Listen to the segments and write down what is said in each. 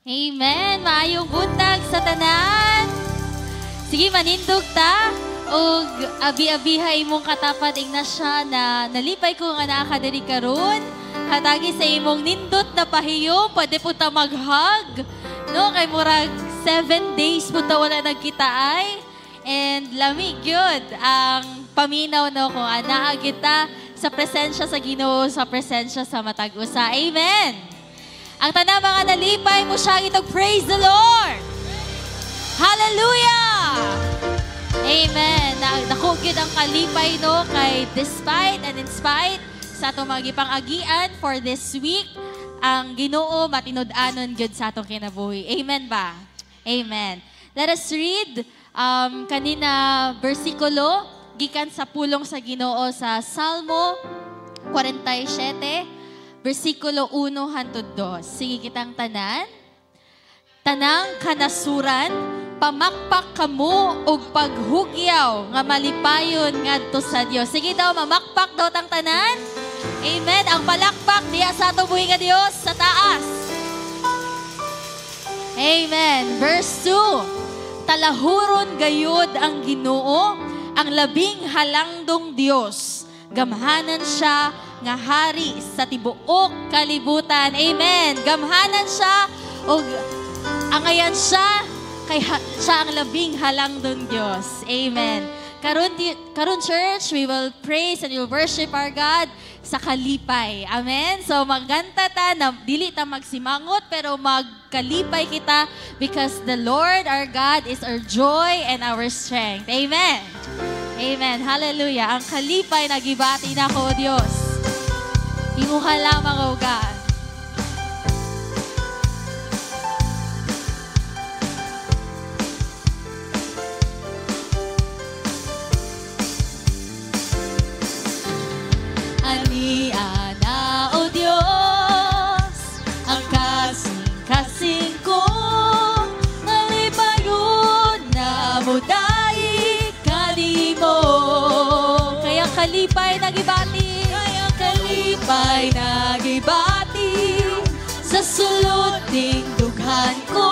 Amen. Maayong buntag sa tanan. Sige, manindog ta. O abi-abiha imong katapat ing na siya na nalipay ko nga nakakadiri karon. Hatagi sa imong nindot na pahiyom, pwede po ta mag-hug. No, kay murag 7 days po ta wala nagkita ay. And lamig yun ang paminaw no kung anaa kita sa presensya sa Ginoo, sa presensya sa matag usa. Amen. Ang tanan mga nalipay mo siya itong praise the Lord. Hallelujah! Amen. Nakugid ang kalipay no kay despite and in spite sa atong mga gipang-agian for this week, ang Ginoo matinud-anon gyud sa atong kinabuhi. Amen ba? Amen. Let us read kanina bersikulo gikan sa pulong sa Ginoo sa Salmo 47 bersikulo 1 hangtod 2. Sige kitang tanan. Tanang kanasuran, pamakpak kamo og paghugyaw nga malipayon ngadto sa Dios. Sige daw, mamakpak daw tang tanan. Amen. Ang palakpak diya sa atong buhi nga Dios sa taas. Amen. Verse 2. Talahuron gayud ang Ginoo, ang labing halangdong Dios. Gamhanan siya nga hari sa tibuok kalibutan. Amen. Gamhanan siya o angayan siya kay siya ang labing halangdong Diyos. Amen. Karon church, we will praise and we will worship our God sa kalipay. Amen. So maganta ta na dili ta magsimangot pero magkalipay kita because the Lord our God is our joy and our strength. Amen. Amen. Hallelujah. Ang kalipay nagibati na ko, Diyos. Imuha lamang, O God. Aniana, O Diyos, ang kasing-kasing ko, nalipayon na mudaig kanimo. Kaya kalipay nagibati, sa sulod ding dughan ko.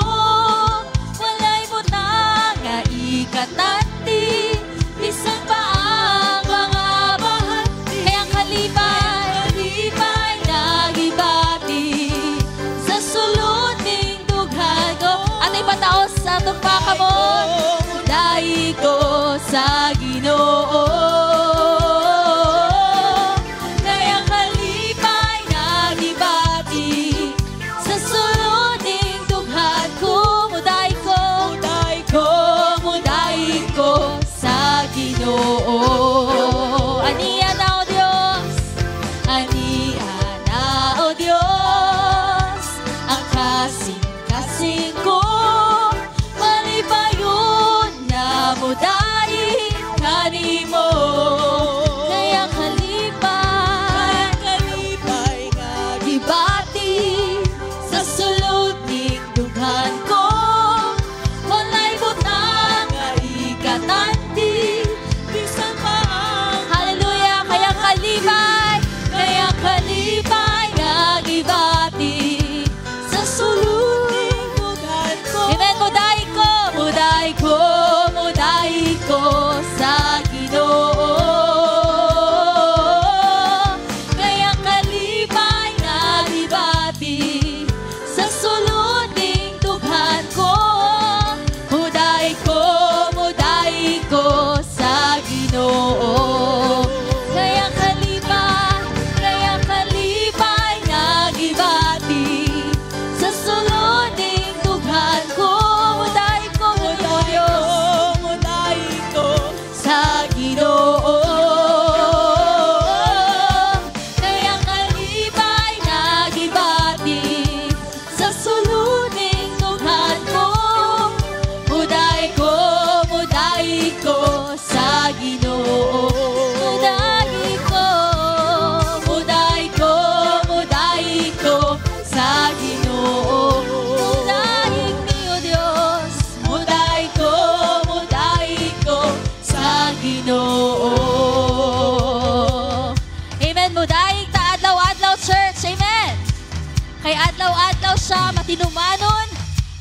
Walay mo na nga ikatanti, bisan pa ang mga bahati. Kaya kalipay nagibati, sa sulod ding dughan ko. At ipataos sa itong pakamon, dahil ko sa Ginoo. Malipayon na mo dahil kanimo.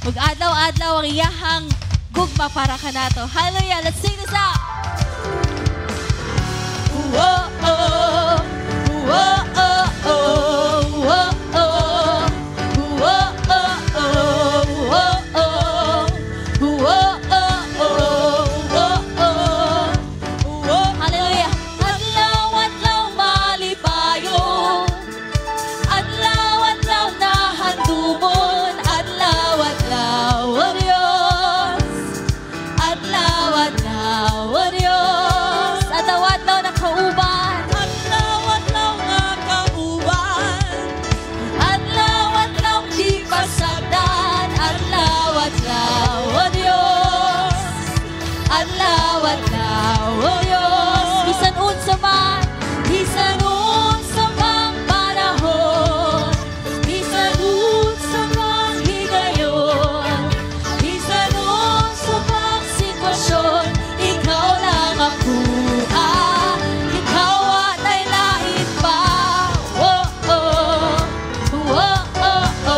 Ug adlaw-adlaw ang iyahang gugma para kanato. Hallelujah. Let's sing this out. Whoa, oh, whoa, oh, oh, whoa, oh, whoa, oh, oh, whoa, oh, whoa, oh, oh, whoa. Hallelujah. Adlaw-adlaw malipayon, adlaw-adlaw nahandumon, adlaw-adlaw o Diyos, adlaw-adlaw o Diyos, adlaw-adlaw nakauban, adlaw-adlaw nakauban, adlaw-adlaw di pasagdan, adlaw-adlaw o Diyos, adlaw-adlaw o Diyos, bisan unsa man, bisan unsa mang panahon, bisan unsa mang higayon, bisan unsa mang sitwasyon, ikaw lang ako, ikaw ay lain pa. Oh, oh, oh, oh, oh, oh, oh,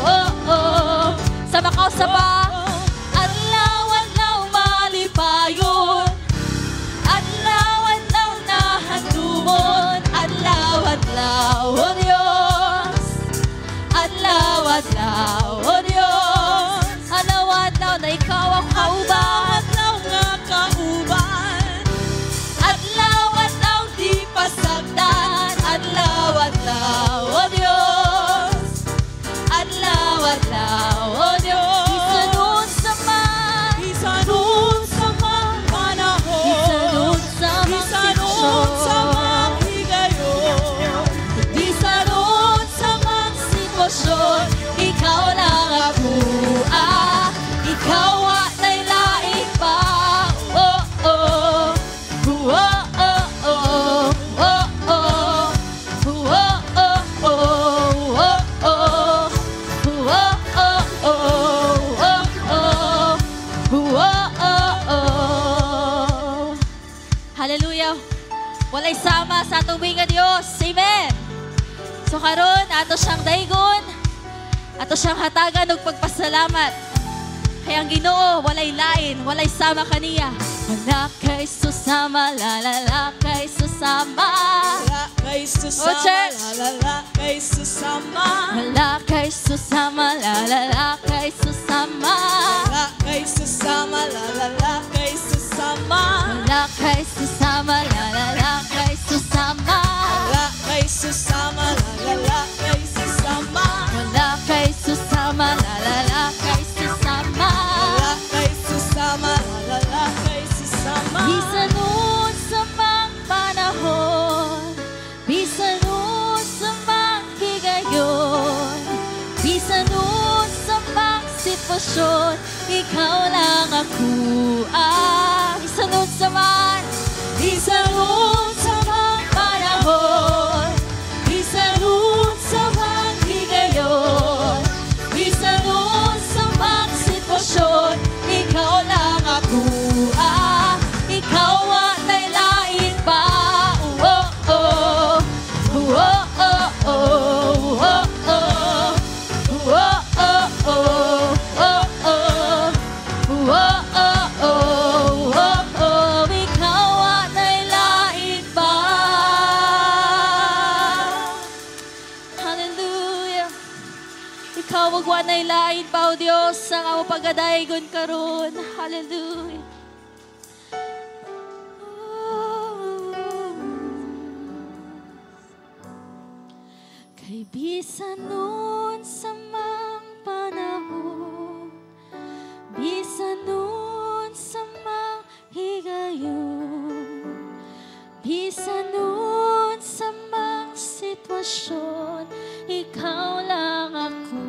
oh, oh, sama ka sa ba? Adlaw-adlaw malipayon, adlaw-adlaw nahandumon, adlaw-adlaw o Diyos, adlaw-adlaw o Diyos, adlaw-adlaw na ikaw ang kauban, adlaw nga kauban, adlaw-adlaw di pasagdan, adlaw-adlaw o Diyos, adlaw-adlaw o Diyos, bisan unsa man, bisan unsa mang panahon, bisan unsa mang higayon, bisan unsa mang sitwasyon, ikaw lang ako, ikaw ay lain pa. Oh, oh, oh, oh, oh, oh, oh, hallelujah. Walay sama sa tubig nga Dios. Amen. So karon ato siyang daygon, ato siyang hatagan og pagpasalamat. Kaya ang Ginoo walay lain, walay sama kaniya. Wala kay susama, lalala kay susama. Wala kay susama, lalala kay susama. Wala kay susama, lalala kay susama. Wala kay susama, lalala kay susama. Wala kay susama, lalala kay susama. Wala kay susama, lalala kay susama. Wala kay susama, lalala kay susama. Wala kay susama, lalala kay susama. Bisan unsa mang panahon, bisan unsa mang higayon, bisan unsa mang sitwasyon, ikaw lang ako. Bisan unsa man, bisan unsa mang panahon, bisan unsa mang higayon, bisan unsa mang sitwasyon, ikaw lang ako. Ikaw ay lain pa. Oh, oh, oh, oh, oh, oh, oh, oh, oh, oh, oh, ikaw ay lain pa. Hallelujah. Ikaw ay lain pa, O Diyos, ang amo paggadaygon karon. Hallelujah. Kay bisan nun sa mang panahon, bisan nun sa mang higayon, bisan nun sa mang sitwasyon, ikaw lang ako.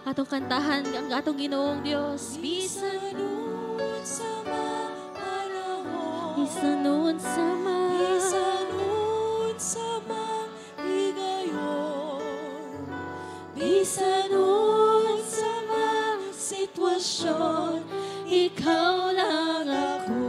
Atong kantahan ang atong Ginoong Diyos. Bisan nun sa mang panahon, bisan nun sa mang, bisan nun sa mang higayon, bisan nun sa mang sitwasyon, ikaw lang ako.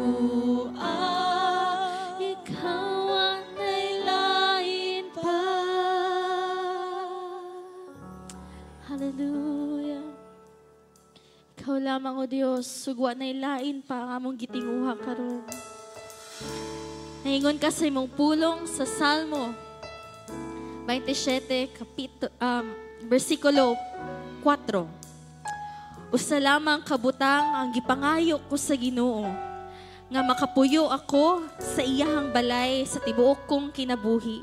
lamang, O Dios, sugwa na ilain pa ang among gitinguha karon. Naingon ka sa imong pulong sa Salmo 27, versikulo 4. Usa lamang kabutang ang gipangayo ko sa Ginoo, nga makapuyo ako sa iyahang balay sa tibuok kong kinabuhi.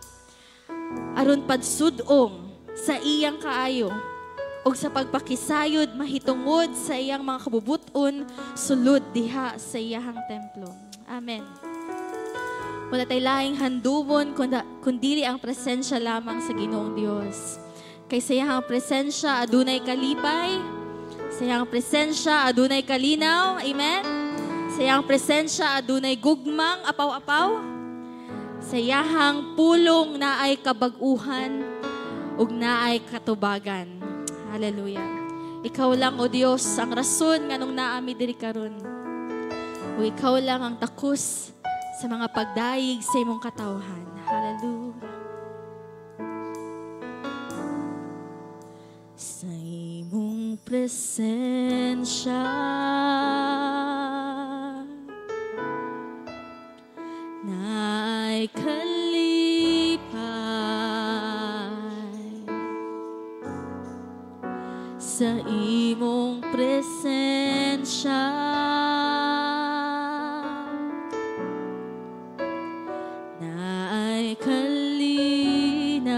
Aron padsudong sa iyang kaayo, ug sa pagpakisayod mahitungod sa iyang mga kabubuton, sulod diha sa iyahang templo. Amen. Wala tay laing handumon kundi ang presensya lamang sa Ginoong Dios. Kay sa iyang presensya adunay kalipay, sa iyang presensya adunay kalinaw, amen. Sa iyang presensya adunay gugmang apaw-apaw. Sa iyang pulong naay kabag-uhan ug naay katubagan. Hallelujah. Ikaw lang, O Dios, ang rason nganong naami diri karon. O ikaw lang ang takos sa mga pagdaig sa imong katawhan. Hallelujah. Sa imong presensya naay kalipay, sa imong presensya naay kalinaw,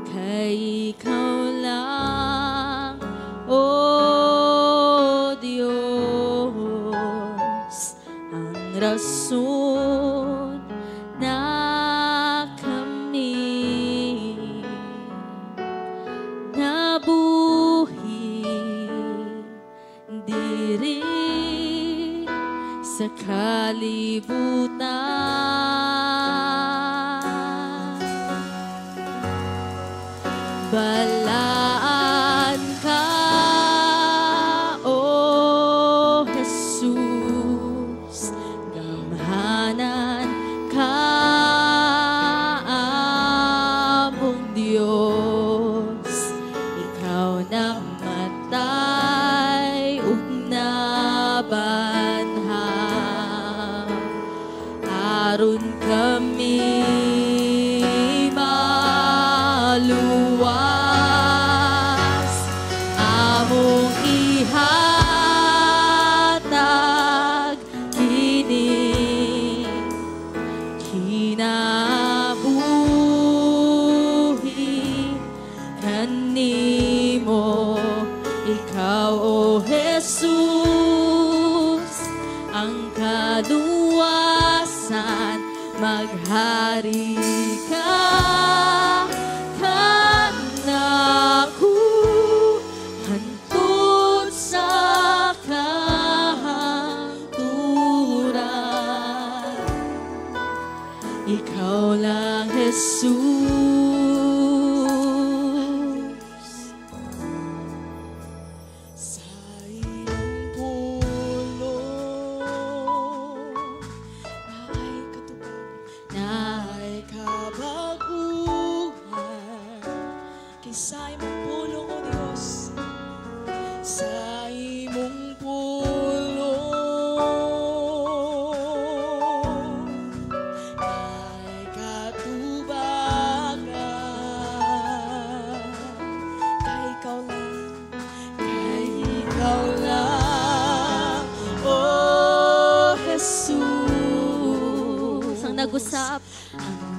kay ikaw lang, O Diyos, ang rason na kami nabuhi diri sa kalibutan. Balaan ka, O Jesus, gamhanan ka among Dios. Ikaw namatay ug nabanhaw, aron kami maluwas. Among ihatag kini kinabuhi kanimo. Ikaw, O Jesus, ang kaluwasan, maghari ka kanako hantod sa kahangturan. Ikaw lang, Jesus. Sa iyong pulong naay katubagan, naay kabaguhan. Kay sa imong pulong, O Dios, sa imong pulong naay katubagan. Kay ikaw lang, O Jesus, Ang nag-usap,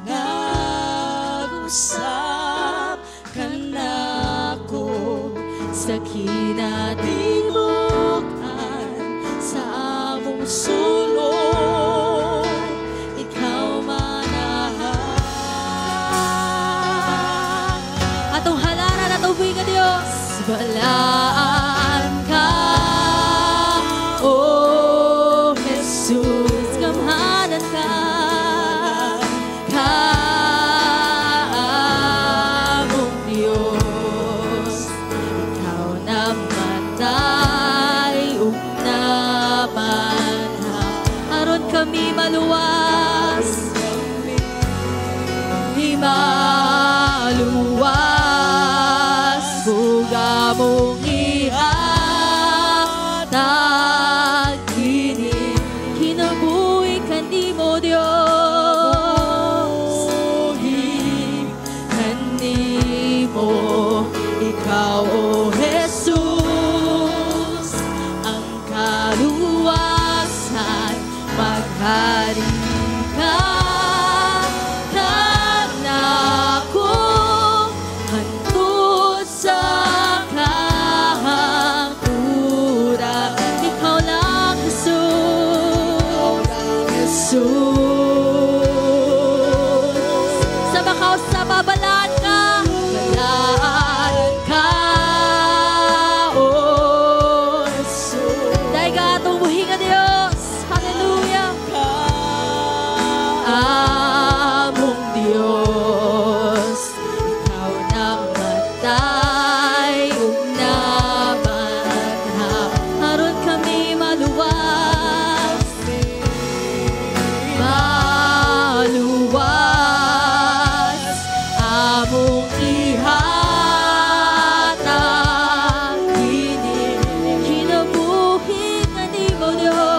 nag-usap ka nako sa kinatibukan, sa among sulong ikaw manahan. atong halaran at uboy ka Dios. Balaan ka, O Jesus, Gamhanan ka, among Diyos. Ikaw namatay ug nabanhaw, aron kami maluwas. maluwas. kaluwasan, maghari ka. Kanako, hantod sa kahangturan. Ikaw lang, Jesus. Jesus. Sa bakaw, sa babalaan ka. Balaan ka. Dahil ka tumuhin ka, Diyos. Hallelujah. Among Diyos, ikaw namatay, unaman haron kami maluwas. Maluwas, among ihatag, kinabuhi nga di mo, Diyos.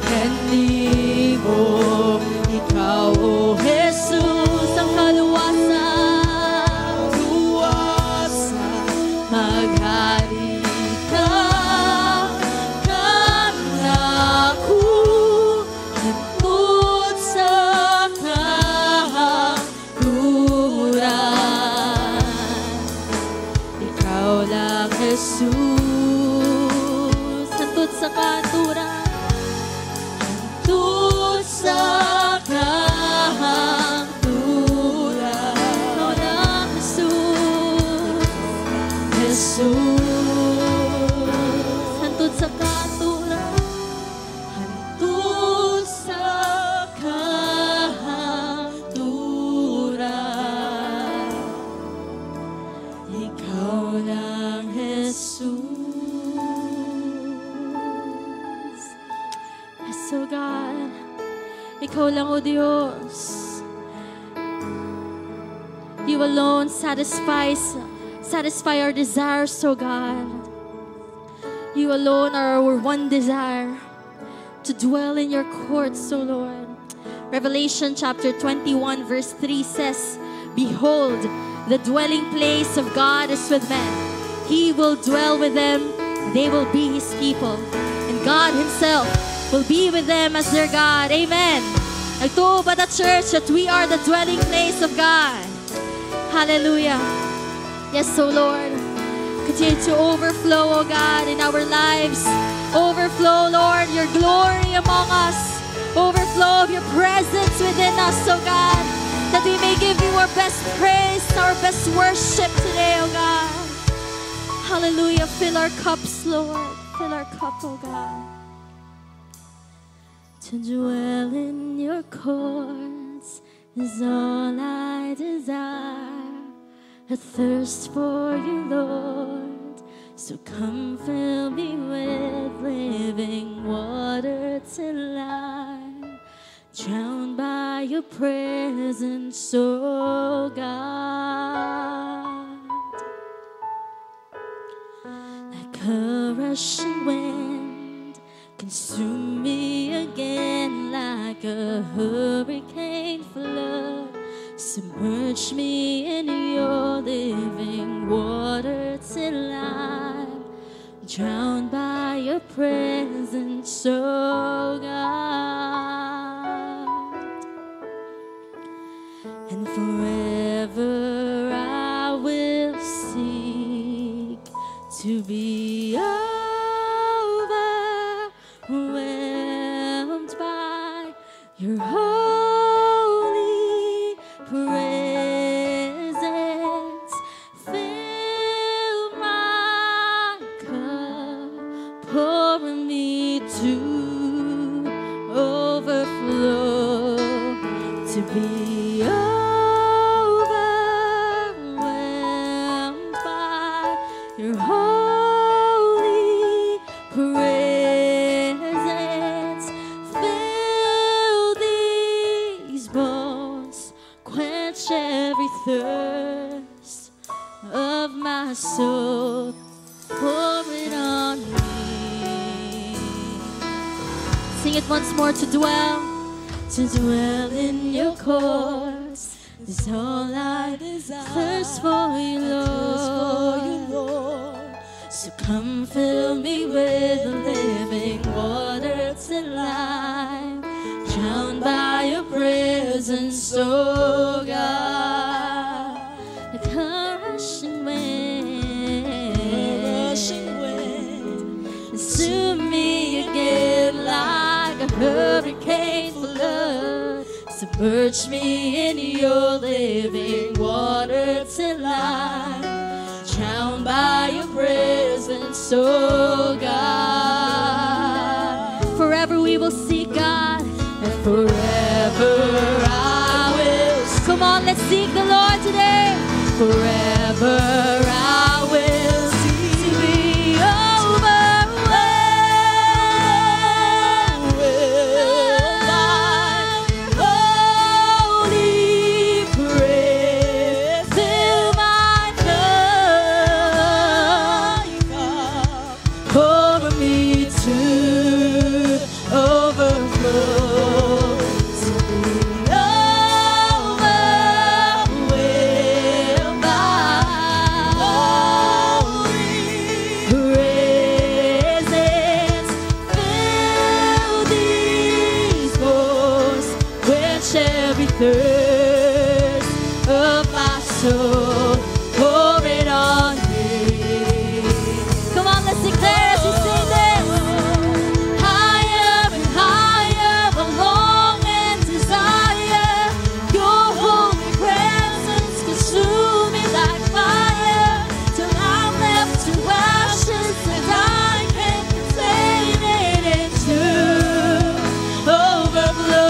Hindi mo, ikaw, O Jesus, ang kaluwasan. Maghari ka. Kanako, hantod sa kahangturan. Ikaw lang, Jesus, hantod sa kahangturan. Hantod sa kahangturan. Ikaw lang, Jesus. Jesus, hantod sa kahangturan. Hantod sa kahangturan. Ikaw lang, Jesus. Yes, so God, ikaw lang, O Diyos. You alone satisfy our desires, O God. You alone are our one desire, to dwell in your courts, O Lord. Revelation chapter 21 verse 3 says, Behold, the dwelling place of God is with men. He will dwell with them, they will be His people. And God Himself will be with them as their God. Amen. Nagtuo ba the church that we are the dwelling place of God? Hallelujah. Yes, O Lord. Continue to overflow, O God, in our lives. Overflow, Lord, your glory among us. Overflow of your presence within us, O God. That we may give you our best praise, our best worship today, O God. Hallelujah. Fill our cups, Lord. Fill our cup, O God. To dwell in your courts is all I desire. A thirst for you, Lord. So come fill me with living water till I'm drowned by your presence, oh God. Like a rushing wind, consume me again like a hurricane flood. Submerge me in your living water till I'm drowned by your presence, oh God. And forever I will seek to be overwhelmed by your holy presence. Fill my cup, pour me to overflow, to be overwhelmed by your holy presence. Fill these bones, quench every thirst of my soul. Pour it on me. Sing it once more. To dwell in your courts is all I desire. Thirst for you, Lord. So So come fill me with the living water till I'm drowned by your presence, oh God. Like a rushing wind, consume me again like a hurricane flood. Submerge me in your living water till I'm drowned by your presence, oh God. Forever we will seek God, and forever I will. Come on, let's seek the Lord today. Forever I will seek to be thirst of my soul, pour it on me. Come on, let's declare as we sing this. Higher and higher, I long and desire your holy presence, consume me like fire, till I'm left to ashes and I can contain it into overflow.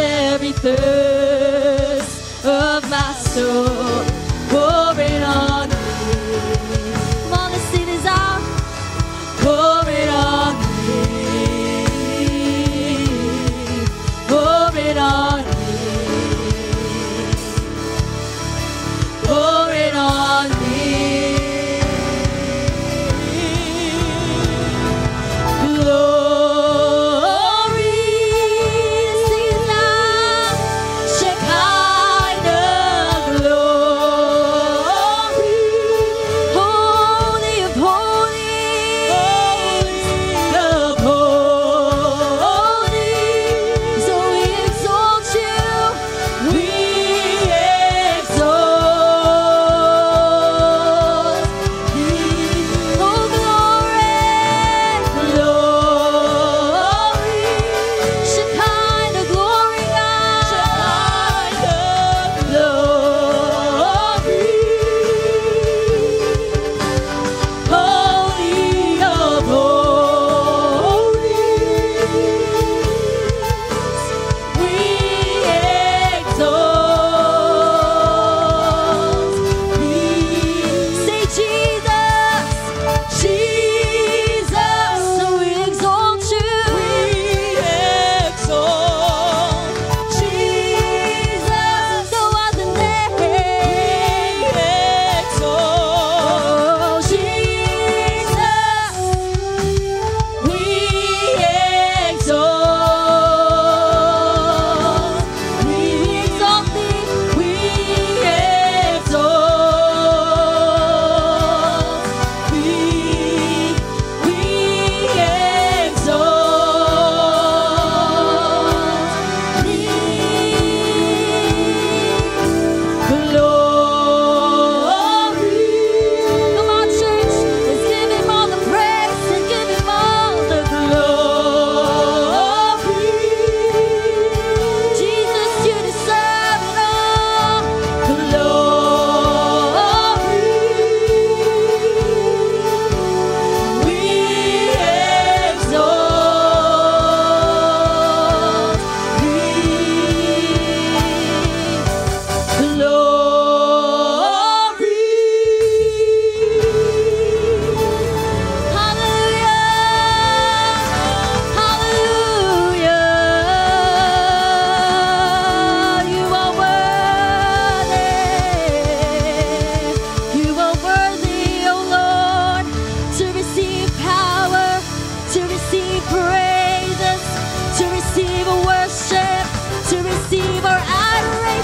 Every thirst of my soul, pour it on me. Come on, let's sing this out. Pour it on me. Pour it on me. Pour it on me. Glory,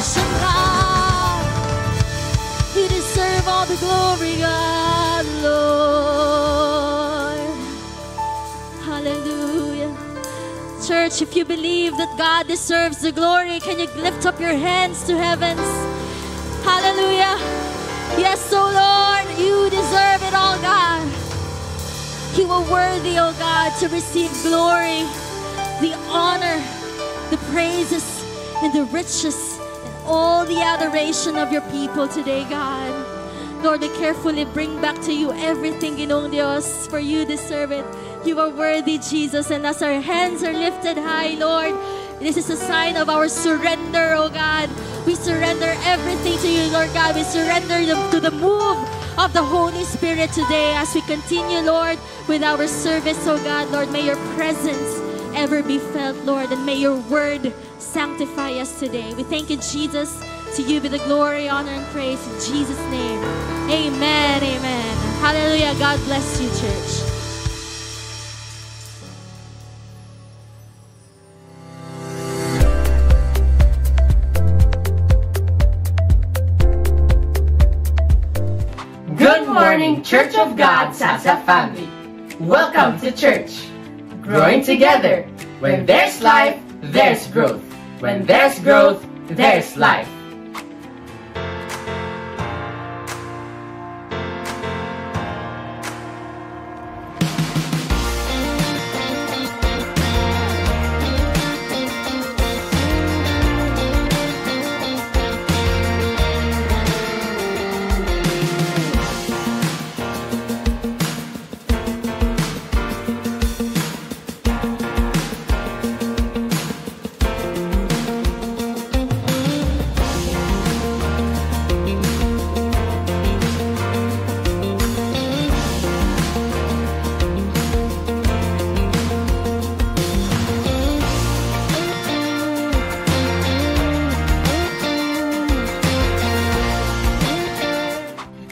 salvation, God. You deserve all the glory, God, Lord. Hallelujah. Church, if you believe that God deserves the glory, can you lift up your hands to heavens? Hallelujah. Yes, oh Lord, you deserve it all, God. You are worthy, oh God, to receive glory, the honor, the praises, and the riches, and all the adoration of your people today, God. Lord, we carefully bring back to you everything, Ginoong Dios, for you deserve it. You are worthy, Jesus, and as our hands are lifted high, Lord, this is a sign of our surrender, oh God. We surrender everything to you, Lord God. We surrender to the move of the Holy Spirit today as we continue, Lord, with our service, oh God. Lord, may your presence ever be felt, Lord, and may your word sanctify us today. We thank you, Jesus. To you be the glory, honor, and praise in Jesus' name. Amen, amen. Hallelujah. God bless you, church. Good morning, Church of God, Sasa family. Welcome to church. Growing together. When there's life, there's growth. When there's growth, there's life.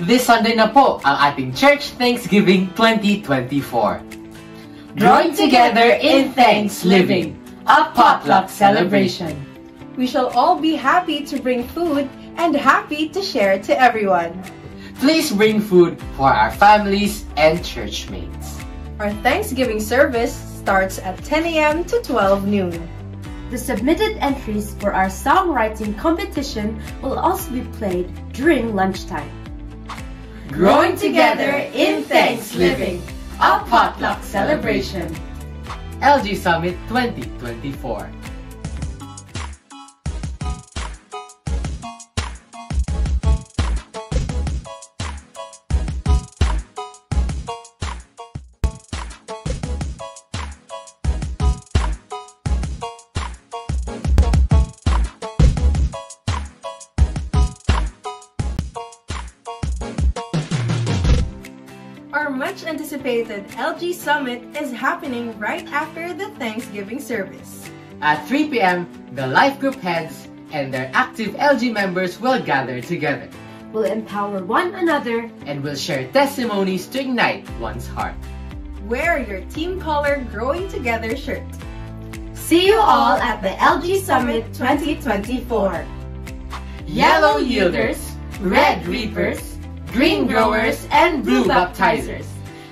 This Sunday na po ang ating Church Thanksgiving 2024. Drawing together in thanks living, a potluck celebration. We shall all be happy to bring food and happy to share to everyone. Please bring food for our families and churchmates. Our Thanksgiving service starts at 10 a.m. to 12 noon. The submitted entries for our songwriting competition will also be played during lunchtime. Growing together in thanks living, a potluck celebration. LG Summit 2024. Our much-anticipated LG Summit is happening right after the Thanksgiving service. At 3 p.m., the life group heads and their active LG members will gather together. We'll empower one another And will share testimonies to ignite one's heart. Wear your team color Growing Together shirt. See you all at the LG Summit 2024. Yellow Yielders, Red Reapers, Green Growers, and Blue Baptizers.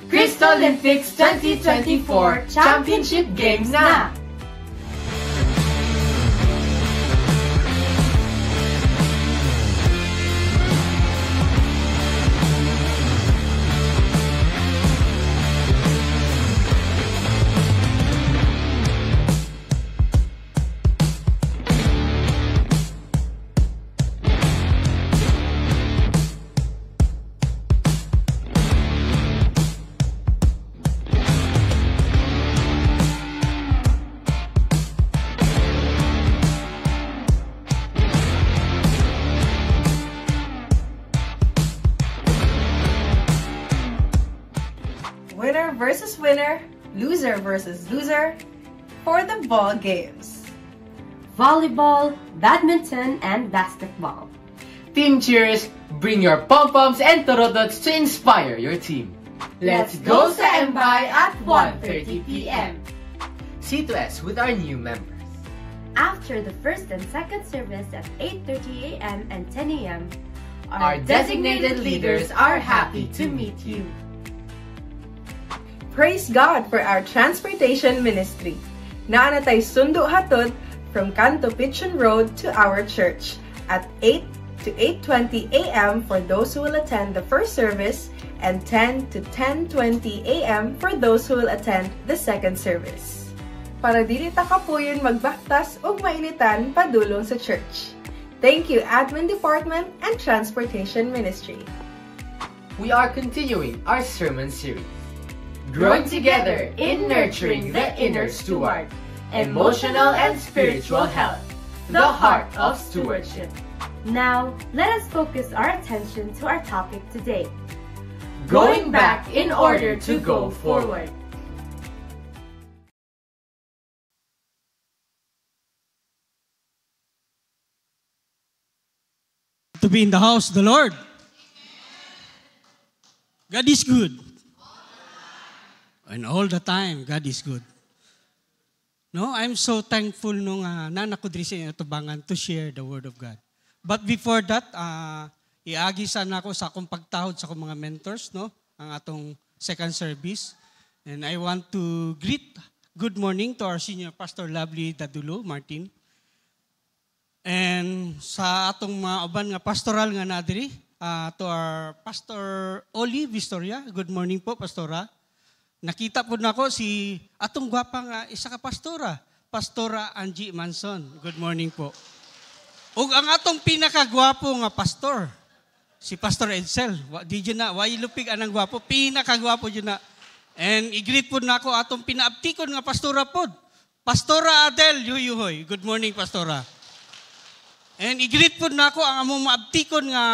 Crystal Olympics 2024 Championship Games na! Winner versus winner, loser versus loser for the ball games. Volleyball, badminton, and basketball. Team cheers, bring your pom-poms and torotots to inspire your team. Let's go sa Mbay at 1:30 p.m. C2S with our new members. After the first and second service at 8:30 a.m. and 10 a.m., Our designated leaders are happy to meet you. Praise God for our transportation ministry. Naanatay sundo hatod from Canto Pichon Road to our church at 8 to 8:20 a.m. for those who will attend the first service and 10 to 10:20 a.m. for those who will attend the second service. Para dili ta kapuyon magbaktas ug mainitan padulong sa church. Thank you, Admin Department and Transportation Ministry. We are continuing our sermon series, Growing Together in Nurturing the Inner Steward, Emotional and Spiritual Health, the Heart of Stewardship. Now, let us focus our attention to our topic today. Going back in order to go forward. To be in the house of the Lord. God is good. And all the time, God is good. No, I'm so thankful nung nanak ko diri sa inyo tubangan to share the Word of God. But before that, iagisan ako sa akong pagtahod sa akong mga mentors, no? Ang atong second service. And I want to greet good morning to our senior pastor, Lovely Dadulo Martin. And sa atong mga uban nga pastoral nga nadiri, to our Pastor Oli Vistoria. Good morning po, Pastora. Nakita po nako si atong gwapa nga isa ka pastora, Pastora Angie Manson. Good morning po. Ug ang atong pinakagwapo nga pastor, si Pastor Edsel. Di dyan na, why lupig anang gwapo? Pinakagwapo dyan na. And i-greet po nako atong pinaaptikon nga pastora pod, Pastora Adel Yuyuhoy. Good morning, Pastora. And i-greet po na ako ang among maabtikon nga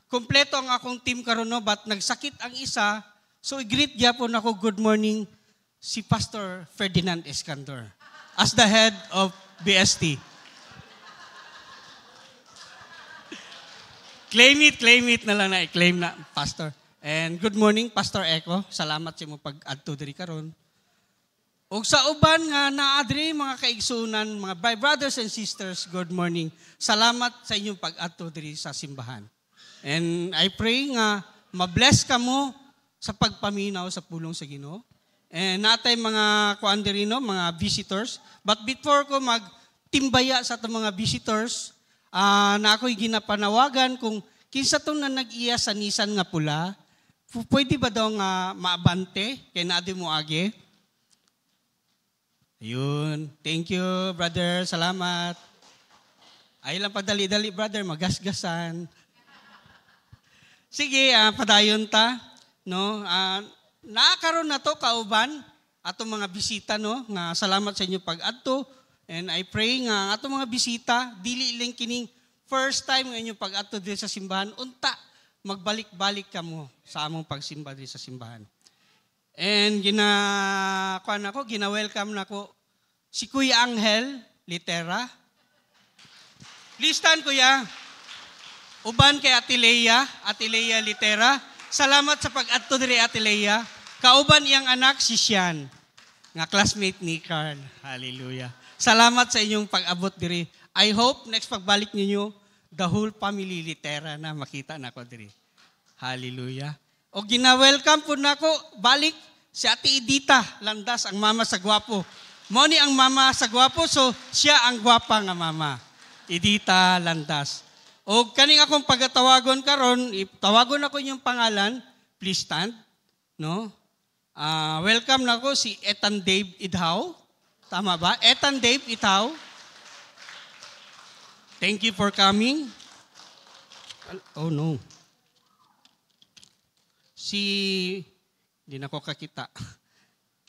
kompleto ang akong team karon no, but nagsakit ang isa. So i-greet niya po na ako, good morning, si Pastor Ferdinand Escandor as the head of BST. Claim it na lang na i-claim na, Pastor. And good morning, Pastor Echo. Salamat sa mo pag-adto diri karon. O sa uban nga naadri mga kaigsunan, mga brothers and sisters, good morning. Salamat sa inyong pag-adto diri sa simbahan. And I pray nga mabless ka mo sa pagpaminaw sa pulong sa Ginoo. And natay mga kuan diri no, mga visitors. But before ko magtimbaya sa atong mga visitors, na ako'y ginapanawagan kung kinsa tong na nag-iya sa Nissan nga pula, pwede ba daw nga maabante kay naadi mo agi? Ayun. Thank you, brother. Salamat. Ay lang padali-dali, brother. Magasgasan. Sige, padayon ta. No? Nakakaroon na to, kauban, atong mga bisita, no? Nga salamat sa inyo pag-adto. And I pray nga atong mga bisita, dili lang kining first time nga inyong pag-adto dito sa simbahan, unta, magbalik-balik ka mo sa among pagsimba dito sa simbahan. And gina-welcome na ko si Kuya Angel Litera. Please stand, Kuya. Uban kay Ate Leia Litera. Salamat sa pag-adto diri, Ate Leia. Kauban iyang anak si Sian, nga classmate ni Carl. Hallelujah. Salamat sa inyong pag-abot diri. I hope next pagbalik ninyo, the whole family Litera na makita na ko diri. Hallelujah. O gina-welcome po na ko, balik si Ate Edita Landas, ang mama sa gwapo. Moni ang mama sa gwapo, so siya ang gwapa nga mama. Edita Landas. O kaning akong pagatawagon karon, tawagon ako inyong pangalan, please stand. No? Welcome na ko si Ethan Dave Idhaw. Tama ba? Ethan Dave Idhaw. Thank you for coming. Oh no. Hindi na ko kakita.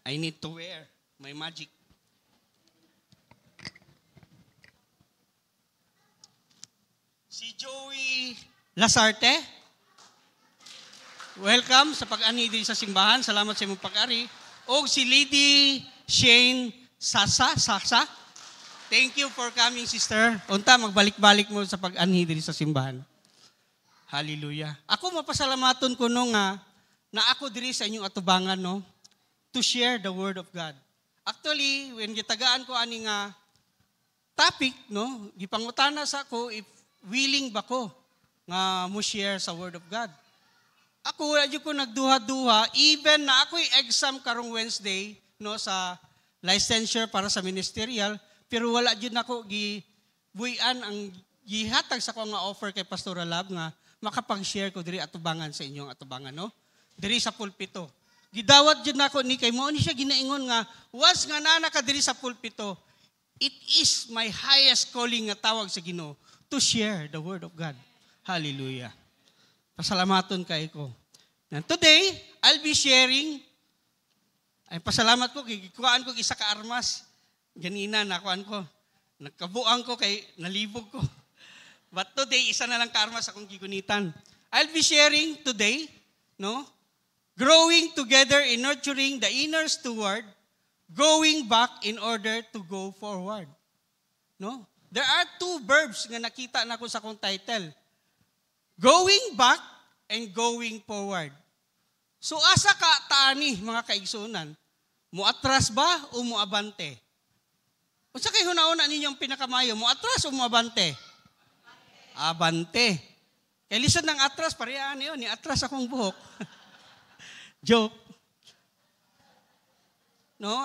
I need to wear my magic. Si Joey Lasarte. Welcome sa pag-ani din sa simbahan. Salamat sa imong pag-ari. O si Lady Shane Sasa. Thank you for coming, sister. Unta, magbalik-balik mo sa pag-ani din sa simbahan. Hallelujah. Ako mapasalamaton ko nung na ako diri sa inyong atubangan, no, to share the Word of God. Actually, when gitagaan ko ani nga topic, no, gipangutana sa ako if willing ba ko nga mo share sa Word of God. Ako, wala ko nagduha-duha, even na ako'y exam karong Wednesday, no, sa licensure para sa ministerial, pero wala dyan ako gibuyan ang gihatag sa ko nga offer kay Pastor Lab nga makapag-share ko diri atubangan sa inyong atubangan, no? Diri sa pulpito. Gidawat dyan ako ni kay mo, ni siya ginaingon nga, was nga nana ka diri sa pulpito, it is my highest calling nga tawag sa Ginoo to share the Word of God. Hallelujah. Pasalamaton kay ko. And today, I'll be sharing, ay pasalamat ko, kikuhaan ko isa ka armas. Ganina, nakuhaan ko. Nagkabuang ko kay nalibog ko. But today, isa na lang ka-armas akong gigunitan. I'll be sharing today, no? Growing together in nurturing the inner steward, going back in order to go forward. No? There are two verbs nga nakita na ko sa akong title. Going back and going forward. So asa ka taani mga kaigsunan? Muatras ba o muabante? O sa kayo hunauna ninyong pinakamayo, muatras o muabante? Abante. Kaya lisod ng atras, parehaan yun, ni atras akong buhok. Joke. No,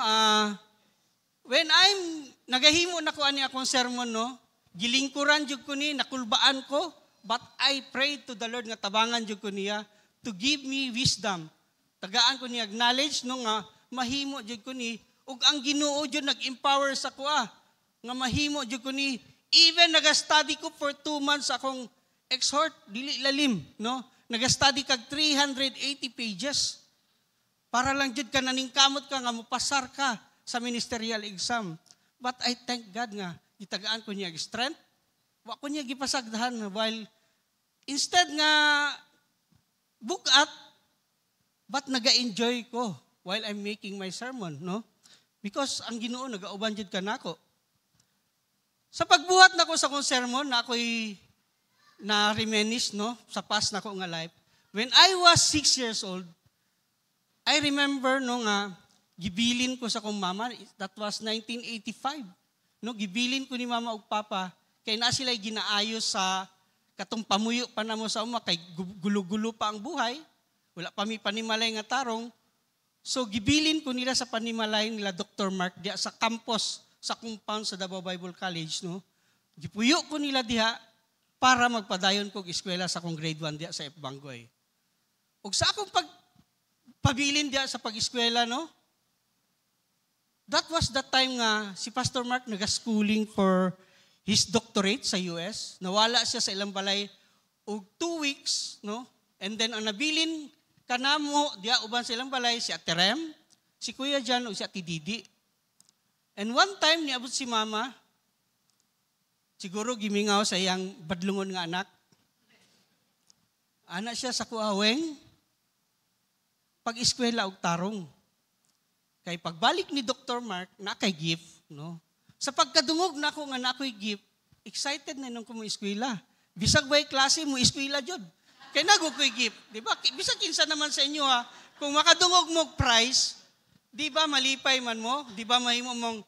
when I'm nagahimo na ko ani akong sermon, no, gilingkuran jud ko ni, nakulbaan ko, but I prayed to the Lord nga tabangan jud ko niya to give me wisdom. Tagaan ko niya knowledge no nga mahimo jud ko ni ug ang Ginoo jud nag-empower sa ko nga mahimo jud ko ni even naga-study ko for 2 months akong exhort dili lalim no naga-study kag 380 pages para lang jud ka naningkamot ka nga mopasar ka sa ministerial exam. But I thank God nga gitagaan ko niya strength. Wa ko niya gipasagdahan while instead nga bukat, but naga-enjoy ko while I'm making my sermon, no? Because ang Ginoo nagauban jud kanako. Sa pagbuhat nako sa akong sermon, na ako'y na-reminisce, no? Sa past nako nga life. When I was 6 years old, I remember, no, nga, gibilin ko sa akong mama, that was 1985. No? Gibilin ko ni mama ug papa, kay na sila'y ginaayos sa katong pamuyo pa na mo sa uma, kay gulo-gulo pa ang buhay, wala pa mi panimalay nga tarong. So, gibilin ko nila sa panimalay nila Dr. Mark diha sa campus, sa compound sa Davao Bible College. No? Gipuyo ko nila diha para magpadayon ko eskwela sa akong grade 1 diha sa Epbangoy. Ug sa akong pabilin diha sa pag-eskwela, no? That was the time nga si Pastor Mark naga-schooling for his doctorate sa US. Nawala siya sa ilang balay og 2 weeks, no? And then ang nabilin kanamo diya uban sa ilang balay si Ate Rem, si Kuya Jan ug si Ate Didi. And one time niabot si Mama, siguro gimingaw sa iyang badlungon nga anak. Anak siya sa kuaweng pag-eskwela og tarong. Kay pagbalik ni Dr. Mark na kay gift, no? Sa pagkadungog nako nga nakoy gift, excited na nung ko mo eskwela. Bisag way klase mo eskwela jud. Kay nago koy gift, di ba? Bisag kinsa naman sa inyo ha, kung makadungog mo prize, di ba malipay man mo, di ba mahimo mong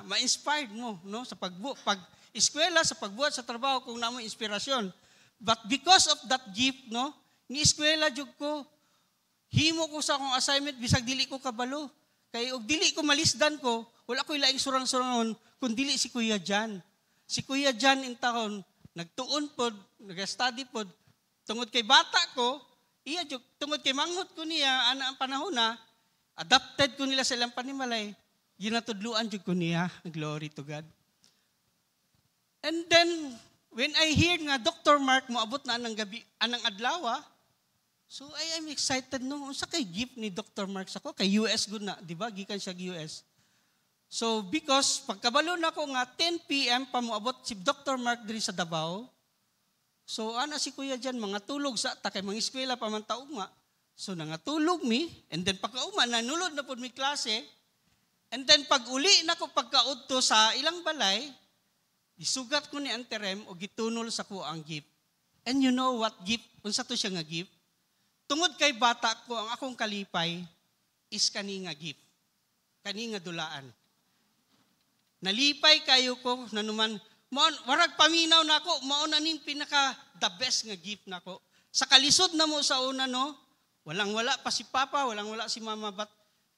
ma-inspired mo, no? Sa pag-eskwela, sa pagbuhat sa trabaho kung namo inspirasyon. But because of that gift, no, ni eskwela jud ko, himo ko sa akong assignment, bisag dili ko kabalo. Kaya og dili ko malisdan ko, wala ko ilaing surang-surangon, kung dili si Kuya Jan. Si Kuya Jan intahon, nagtuon pod, nag-study pod, tungod kay bata ko, iya juk, tungod kay manghot ko niya, ana ang panahon na, adapted ko nila sa ilang panimalay, ginatudluan juk ko niya, glory to God. And then, when I hear nga Dr. Mark moabot na anang gabi, anang adlaw, so I am excited no unsa kay gift ni Dr. Mark sa ko kay US good na, di ba? Gikan siya US. So because pagkabalo na ko nga 10 PM pa moabot si Dr. Mark diri sa Davao. So ana si Kuya Jan mga tulog sa ta kay mga eskwela pa man taugma. So nangatulog mi and then pagkauma nanulod na pud mi klase. And then pag uli na ko pagkaudto sa ilang balay, isugat ko ni Anterem o gitunol sa ko ang gift. And you know what gift? Unsa to siya nga gift? Tungod kay bata ko, ang akong kalipay is kani nga gift. Kani nga dulaan. Nalipay kayo ko nanuman warag paminaw nako mao na ning pinaka the best nga gift nako. Sa kalisod na mo sa una no, walang-wala pa si Papa, walang-wala si Mama, but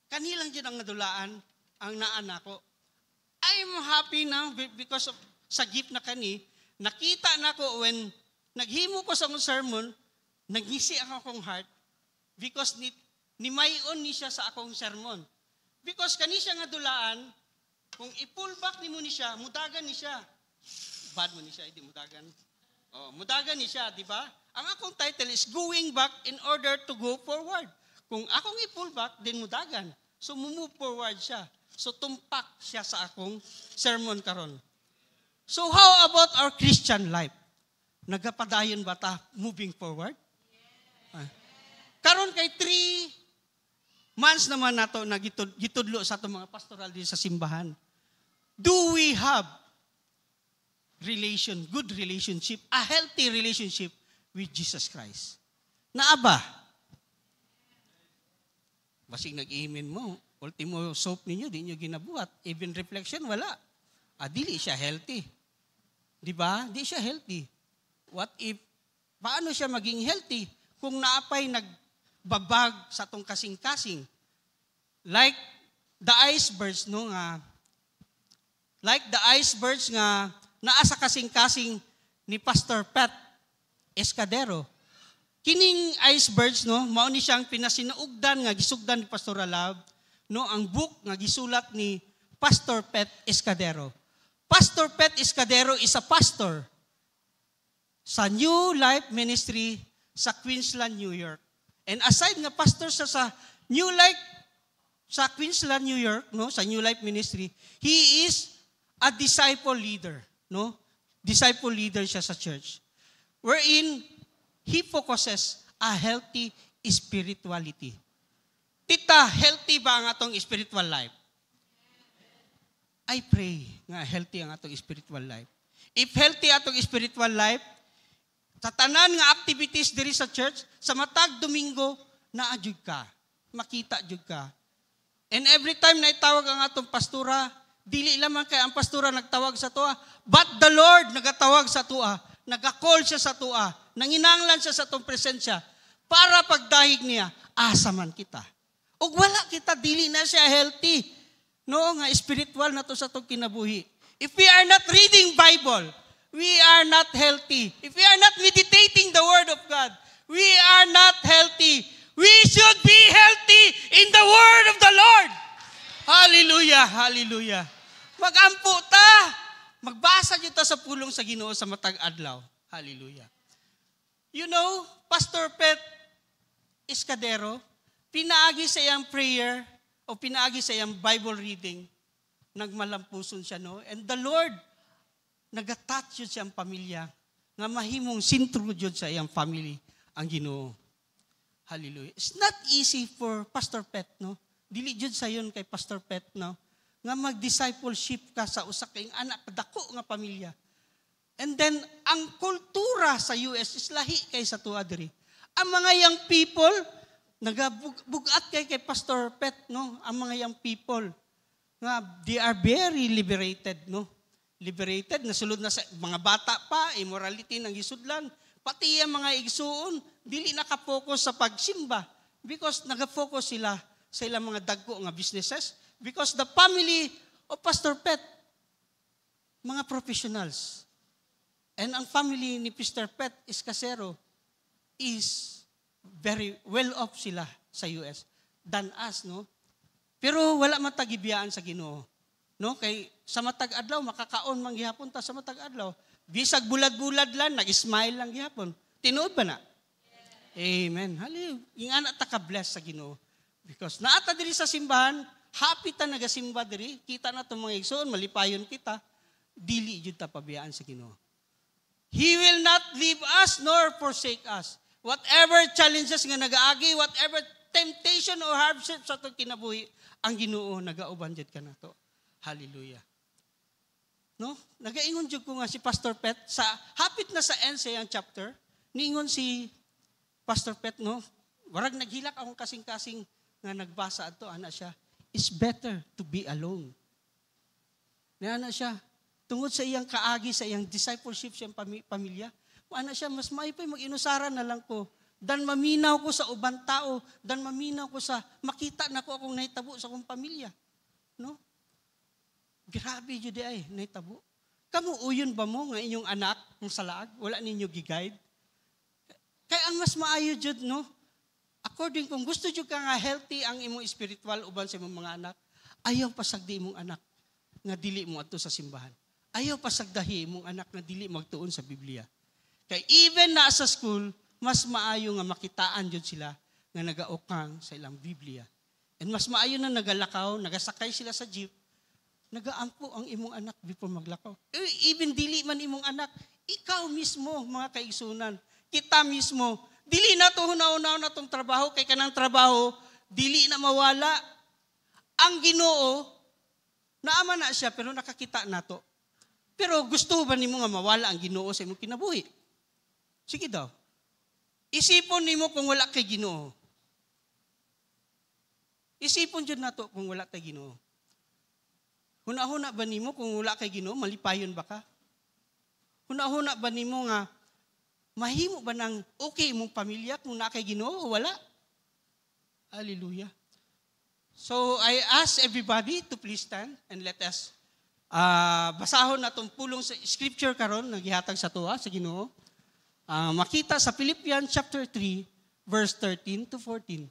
kanilang dyan ang nadulaan ang naan ako. I'm happy now because of sa gift na kani, nakita nako when naghimo ko sa akong sermon, nagngisi ang akong heart because ni mayon ni siya sa akong sermon. Because kani siya nga dulaan, kung i-pull back ni mo ni siya, mudagan ni siya. Bad mo ni siya, hindi mudagan. Oh, mudagan ni siya, di ba? Ang akong title is Going Back in Order to Go Forward. Kung akong i-pull back, din mudagan. So, move forward siya. So, tumpak siya sa akong sermon karon. So, how about our Christian life? Nagapadayon ba ta moving forward? Karon kay 3 months naman nato na gitudlo sa itong mga pastoral din sa simbahan. Do we have good relationship, a healthy relationship with Jesus Christ? Naaba? Basig nag-imin mo, ultimo soap ninyo, di nyo ginabuhat. Even reflection, wala. Dili siya healthy. Di ba? Di siya healthy. What if, paano siya maging healthy kung naapay nagbabag sa tong kasing-kasing? Like the icebergs, no, nga, naa sa kasing-kasing ni Pastor Pat Escudero. Kining icebergs, no, mao ni siyang pinasinaugdan nga gisugdan ni Pastor Alab, no, ang book nga gisulat ni Pastor Pat Escudero. Pastor Pat Escudero is a pastor sa New Life Ministry sa Queensland, New York. And aside nga pastor sa New Life sa Queensland, New York, no, sa New Life Ministry, he is a disciple leader, no? Disciple leader siya sa church. Wherein he focuses a healthy spirituality. Tita, healthy ba ang atong spiritual life? I pray nga healthy ang atong spiritual life. If healthy atong spiritual life, sa tanan nga activities diri sa church, sa matag Domingo, naadjud ka, makita jud ka. And every time na itawag ang atong pastora, dili lamang kay ang pastora nagtawag sa tuwa, but the Lord nagatawag sa tuwa, nagakall siya sa tuwa, nanginanglan siya sa atong presensya, para pagdahig niya, asa man kita. Ug wala kita, dili na siya healthy. No, nga spiritual na to sa atong kinabuhi. If we are not reading Bible, we are not healthy. If we are not meditating the Word of God, we are not healthy. We should be healthy in the Word of the Lord. Hallelujah, hallelujah. Magampo ta. Magbasa nyo ta sa pulong sa Ginoo sa matag adlaw. Hallelujah. You know, Pastor Pet Escudero, pinaagi sa iyang prayer o pinaagi sa iyang Bible reading, nagmalampuson siya, no? And the Lord, nag-attach yun siyang pamilya, nga mahimong sintro yun sa iyang family, ang Ginoo. Hallelujah. It's not easy for Pastor Pet, no? Dili jud sa yon kay Pastor Pet, no? Nga mag-discipleship ka sa usa kay anak dako nga pamilya. And then ang kultura sa US is lahi kay sa tuwa diri. Ang mga young people nagabugat kay Pastor Pet, no? Ang mga young people nga they are very liberated, no? Liberated, nasulod na sa mga bata pa, immorality nang gisudlan. Pati ang mga igsuon, dili nakapokus sa pagsimba because nagafocus sila sa ilang mga dagko nga businesses because the family of Pastor Pet, mga professionals. And ang family ni Pastor Pet Escudero is very well off sila sa US than us, no? Pero wala man tagibiyaan sa Ginoo. No? Kay sa matag adlaw makakaon man gihapon ta sa matag adlaw. Bisag bulad-bulad lang, nag-smile lang gihapon. Tinuod ba na? Amen. Hallelujah. Ingana ta ka-bless sa Ginoo. Because naata diri sa simbahan, happy ta nagasimba diri, kita na tong mga igsoon, malipayon kita, dili jud ta pabiyaan sa Ginoo. He will not leave us nor forsake us. Whatever challenges nga nagaagi, whatever temptation or hardship sa atong kinabuhi, ang Ginoo nagauban jud kanato. Hallelujah. No? Nagaingon jud ko nga si Pastor Pet sa hapit na sa end sa iyang chapter, niingon si Pastor Pet, no? Warag naghilak akong kasing-kasing nga nagbasa adto ana siya. It's better to be alone Nana siya, tungod sa iyang kaagi, sa iyang discipleship siyang pamilya, ana siya, mas maipay mag-inusaran na lang ko. Dan maminaw ko sa ubang tao, dan maminaw ko sa makita na ko akong nahitabo sa akong pamilya. No? Grabe jud ay nahitabo. Kamu uyon ba mo nga inyong anak ng salaag, wala ninyo giguide? Kaya ang mas maayo jud, no? According kung gusto jud ka nga healthy ang imong spiritual uban sa imong mga anak, ayaw pasagdi imong anak nga dili mo adto sa simbahan. Ayaw pasagdahi imong anak nga dili magtuon sa Biblia. Kay even na sa school, mas maayo nga makitaan jud sila nga nagaukang sa ilang Biblia. And mas maayo na nagalakaw, nagasakay sila sa jeep, nagaampo ang imong anak before maglakaw. Even dili man imong anak, ikaw mismo, mga kaigsunan, kita mismo, dili na to hunaw-hunaw na tong trabaho, kay kanang trabaho, dili na mawala. Ang Ginoo, naama na siya, pero nakakita na to. Pero gusto ba nimo nga mawala ang Ginoo sa imong kinabuhi? Sige daw. Isipon nimo kung wala kay Ginoo. Isipon jud nato kung wala kay Ginoo. Huna-huna ba nimo kung wala kay Ginoo, malipayon ba ka? Huna-huna ba nimo nga mahimo ba nang okay mong pamilya kung na kay Ginoo o wala? Hallelujah. So I ask everybody to please stand and let us basahon natong pulong sa scripture karon nga gihatag sa tuwa sa Ginoo. Makita sa Philippians chapter 3 verse 13 to 14.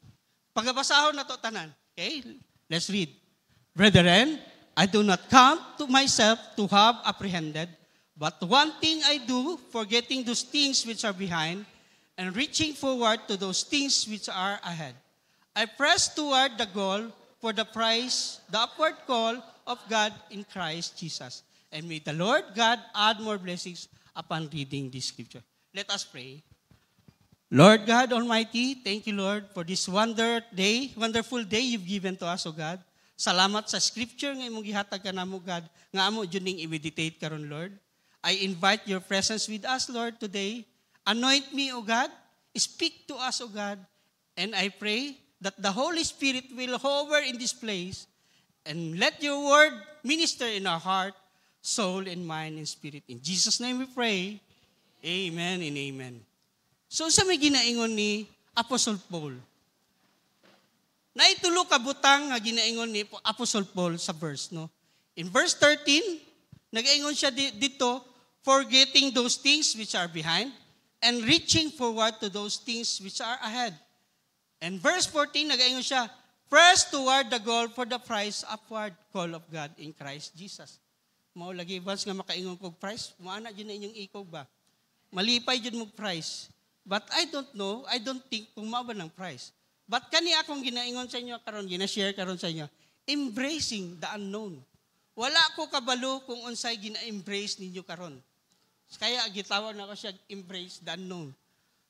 Pagabasahon nato tanan. Okay? Let's read. Brethren, I do not count to myself to have apprehended, but one thing I do, forgetting those things which are behind and reaching forward to those things which are ahead. I press toward the goal for the prize, the upward call of God in Christ Jesus. And may the Lord God add more blessings upon reading this scripture. Let us pray. Lord God Almighty, thank you, Lord, for this wonderful day you've given to us, O God. Salamat sa scripture nga imong gihatag kanamo, God, nga amo jud ning i-meditate karon, Lord. I invite your presence with us, Lord, today. Anoint me, O God. Speak to us, O God. And I pray that the Holy Spirit will hover in this place and let your word minister in our heart, soul, and mind, and spirit. In Jesus' name we pray. Amen and amen. So sa may ginaingon ni Apostle Paul, naitulo ka butang nga ginaingon ni Apostle Paul sa verse, no? In verse 13, nag-ingon siya dito, forgetting those things which are behind and reaching forward to those things which are ahead. And verse 14, nag-ingon siya, press toward the goal for the prize upward call of God in Christ Jesus. Mao lagi once nga makaingon kog prize, maana jud na inyong ikaw ba? Malipay jud mo prize. But I don't know, I don't think kung mao ba ng prize. But kani akong ginaingon sa inyo karon, gina-share karon sa inyo, embracing the unknown. Wala ko kabalo kung unsay gina-embrace ninyo karon. Kaya gitawag na ko siya embrace the unknown.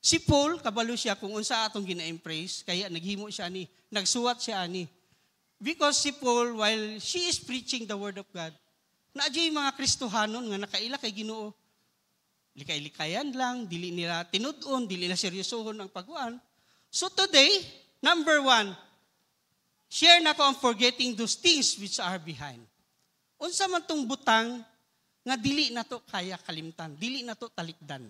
Si Paul, kabalo siya kung unsa atong gina-embrace, kaya naghimo siya ni, nagsuwat siya ni. Because si Paul, while she is preaching the word of God, naadya yung mga Kristohanon nga nakaila kay Ginoo. Likay-likayan lang, dili nila tinud-on, dili nila seryosohon ang pagkuan. So today, number 1, share na ko ang forgetting those things which are behind. Unsa man tong butang nga dili na to kaya kalimtan, dili na to talikdan.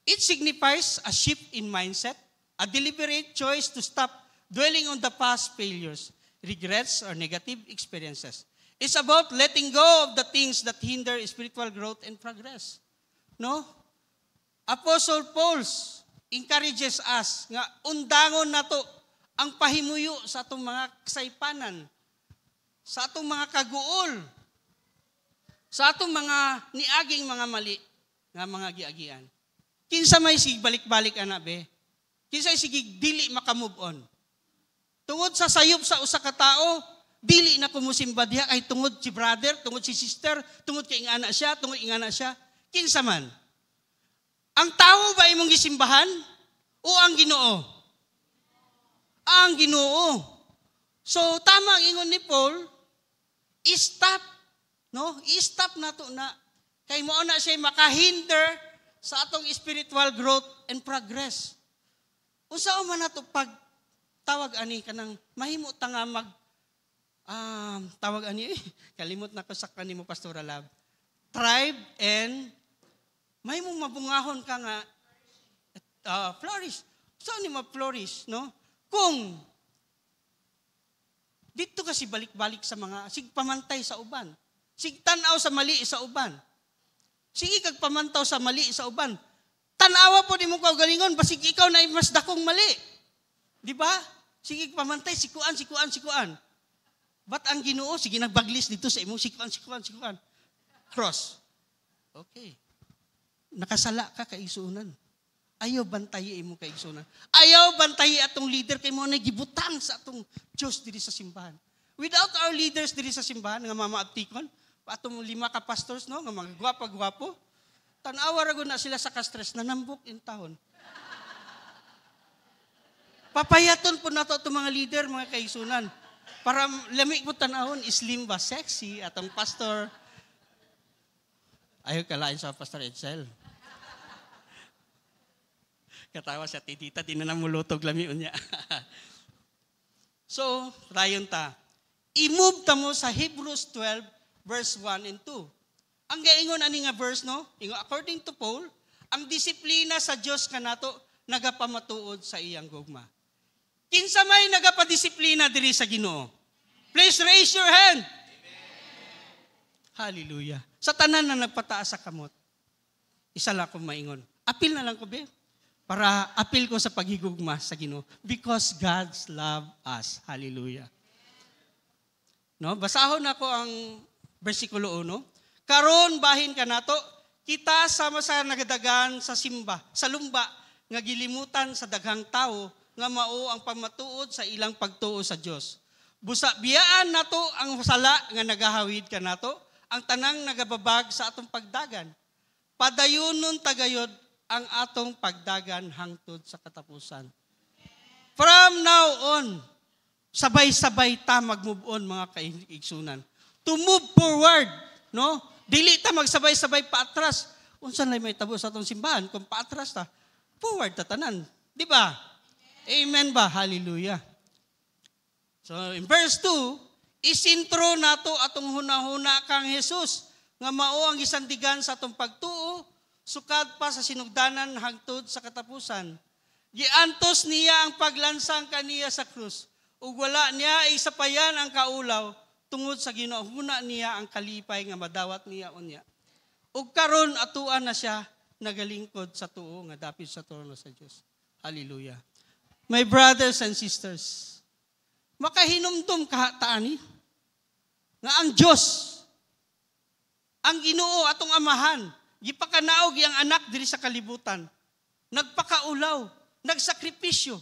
It signifies a shift in mindset, a deliberate choice to stop dwelling on the past failures, regrets, or negative experiences. It's about letting go of the things that hinder spiritual growth and progress. No? Apostle Paul encourages us nga undangon na to ang pahimuyo sa atong mga kasaypanan, sa atong mga kaguol, sa atong mga niaging mga mali nga mga giagian. Kinsa may sig balik-balik ana be? Kinsa sige dili maka-move on. Tungod sa sayop sa usa ka tawo, dili na kumusimba diha kay tungod si brother, tungod si sister, tungod kay ingana siya, tungod ingana siya. Kinsa man? Ang tawo ba imong gisimbahan o ang Ginoo? Ang Ginoo. So tama ang ingon ni Paul, i-stop, no? I-stop nato na kay mao na siya makahinder sa atong spiritual growth and progress. Unsa man nato pag tawag ani kanang mahimo ta nga tawag ani kalimot na ko sa kanimo Pastor Lab. Tribe and may mong mabungahon ka nga flourish. Saan ni ma-flourish, no? Kung dito kasi balik-balik sa mga sig pamantay sa uban. Sig tanaw sa mali sa uban. Sige kag pamantaw sa mali sa uban. Tanawa po di mo kaugalingon basig ikaw na mas dakong mali. Di ba? Sige pamantay sikuan. But ang Ginoo sige nagbaglis dito sa imo sikuan. Cross. Okay. Nakasala ka kay isunan. Ayaw bantayi imo kay isunan. Ayaw bantayi atong leader kay mo na gibutang sa atong Dios diri sa simbahan. Without our leaders diri sa simbahan nga mamaabtikon, atong 5 ka pastors no nga mga gwapa-gwapo, tanawa ra gud na sila sa ka-stress na nambok in tahon. Papayaton po nato itong mga leader, mga kaisunan. Para lamig po tanahon, slim ba, sexy, atong pastor. Ayaw kalain sa Pastor Edsel. Katawa siya, titita, di na namulutog lamiun niya. So, rayon ta. I-move ta mo sa Hebrews 12, verse 1 and 2. Ang gaingon ani nga verse, no? Ingon, according to Paul, ang disiplina sa Diyos kanato nagapamatuod sa iyang gugma. Kinsa may nagapadisiplina diri sa Ginoo? Please raise your hand. Amen. Hallelujah. Sa tanan na nagpataas sa kamot, isa lang akong maingon. Apil na lang ko, be. Para apil ko sa paghigugma sa Ginoo. Because God's love us. Hallelujah. No? Basahon ako ang versikulo 1. Karon bahin ka nato, kita sama sa nagadagan sa simba, sa lumba, nga gilimutan sa daghang tao, nga mao ang pamatuod sa ilang pagtuo sa Dios. Busa biyaan nato ang sala nga nagahawid ka nato, ang tanang nagababag sa atong pagdagan. Padayunon tagayod ang atong pagdagan hangtod sa katapusan. From now on, sabay-sabay ta mag-move on mga kaigsunan. To move forward, no? Dili ta magsabay-sabay paatras. Unsan lay may tabo sa atong simbahan kung paatras ta? Forward ta tanan, di ba? Amen ba? Hallelujah. So, in verse 2, isintro nato atong hunahuna kang Jesus, nga mao ang gisandigan sa atong pagtuo, sukad pa sa sinugdanan hangtod sa katapusan. Giantos niya ang paglansang kaniya sa krus, ug wala niya isapayan ang kaulaw, tungod sa Ginoo huna niya ang kalipay nga madawat niya unya. Ug karon atuan na siya nagalingkod sa tuo nga dapit sa trono sa Dios. Hallelujah. My brothers and sisters, makahinumdum kahataani nga ang Dios, ang Ginoo atong amahan, gipakanaog yang anak diri sa kalibutan, nagpakaulaw, nagsakripisyo,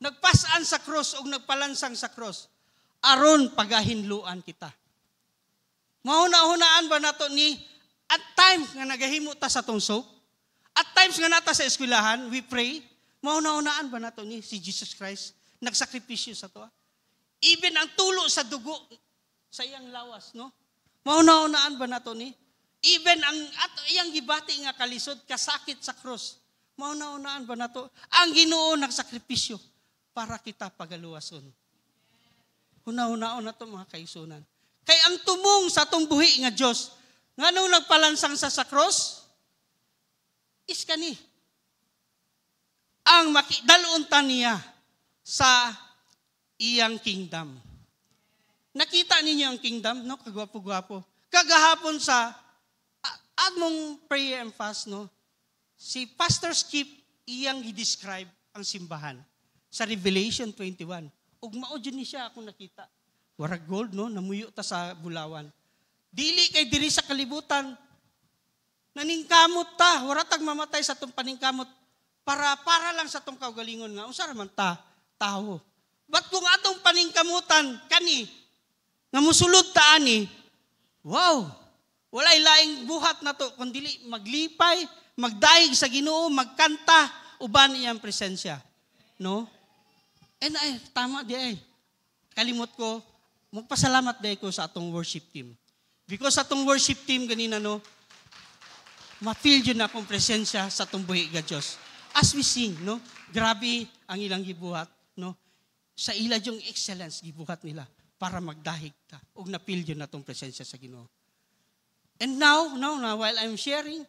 nagpasaan sa cross o nagpalansang sa cross, aron pagahinluan kita. Mahuna-hunaan ba nato ni, at times nga nagahimo ta sa tong soap, at times nga nata sa eskwelahan, we pray, mahuna-hunaan ba nato ni si Jesus Christ, nagsakripisyo sa to? Even ang tulo sa dugo, sa iyang lawas, no? Mahuna-hunaan ba nato ni? Even ang iyang gibati nga kalisod, kasakit sa cross, mahuna-hunaan ba nato? Ang Ginoo nagsakripisyo para kita pagaluwason. Huna-hunaon na ito mga kaisunan. Kay ang tumong sa itong buhi nga Diyos, nga nung nagpalansang sa cross, is kani. Ang dalunta niya sa iyang kingdom. Nakita ninyo ang kingdom, no? Kagwapo-gwapo. Kagahapon sa among prayer and fast, no? Si Pastor Skip, iyang i-describe ang simbahan sa Revelation 21. Ug mao jud ni siya ako nakita. Warag gold, no? Namuyo ta sa bulawan. Dili kay diri sa kalibutan. Naningkamot ta, wara tag mamatay sa tong paningkamot para lang sa tong kaugalingon nga unsa man ta tawo. But kung atong paningkamutan kani nga musulod ta ani, wow, walay laing buhat na to kun dili maglipay, magdaig sa Ginoo, magkanta uban iyang presensya. No? And ay, tama di ay. Kalimot ko, magpasalamat di ko sa atong worship team. Because atong worship team ganina, no, ma-feel yun na akong presensya sa atong buhi ga Diyos. As we sing, no, grabe ang ilang gibuhat, no, sa ila yung excellence gibuhat nila. para magdahig ta ug napil yun natong presensya sa Ginoo. And now while I'm sharing,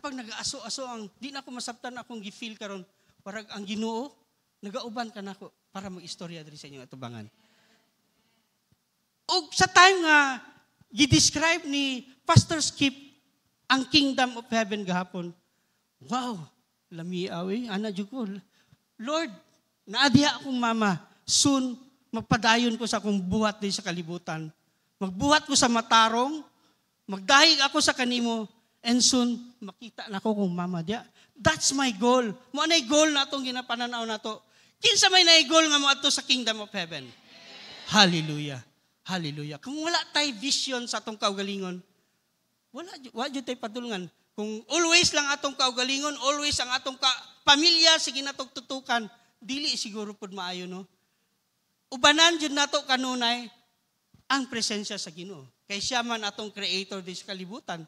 pag nag-aso-aso ang di na ako masabtan akong gi-feel karon, parang ang Ginoo nagauban ka nako para mag-istorya diri sa inyong atubangan. Og sa time nga gi-describe ni Pastor Skip ang kingdom of heaven gahapon. Wow, lami awi ana jud ko. Lord, naadiha akong mama, soon magpadayon ko sa akong buhat din sa kalibutan. Magbuhat ko sa matarong, magdahig ako sa kanimo, and soon makita na ko kung mama dia. That's my goal. Mo anay goal na atong ginapananaw nato. Kinsa may nay goal nga mo adto sa kingdom of heaven. Hallelujah. Hallelujah. Kung wala tay vision sa atong kaugalingon, wala jud tay padulngan. Kung always lang atong kaugalingon, always ang atong pamilya sige natong tutukan, dili siguro pud maayo no. Ubanan jud nato kanunay ang presensya sa Ginoo. Kay siya man atong creator dis kalibutan.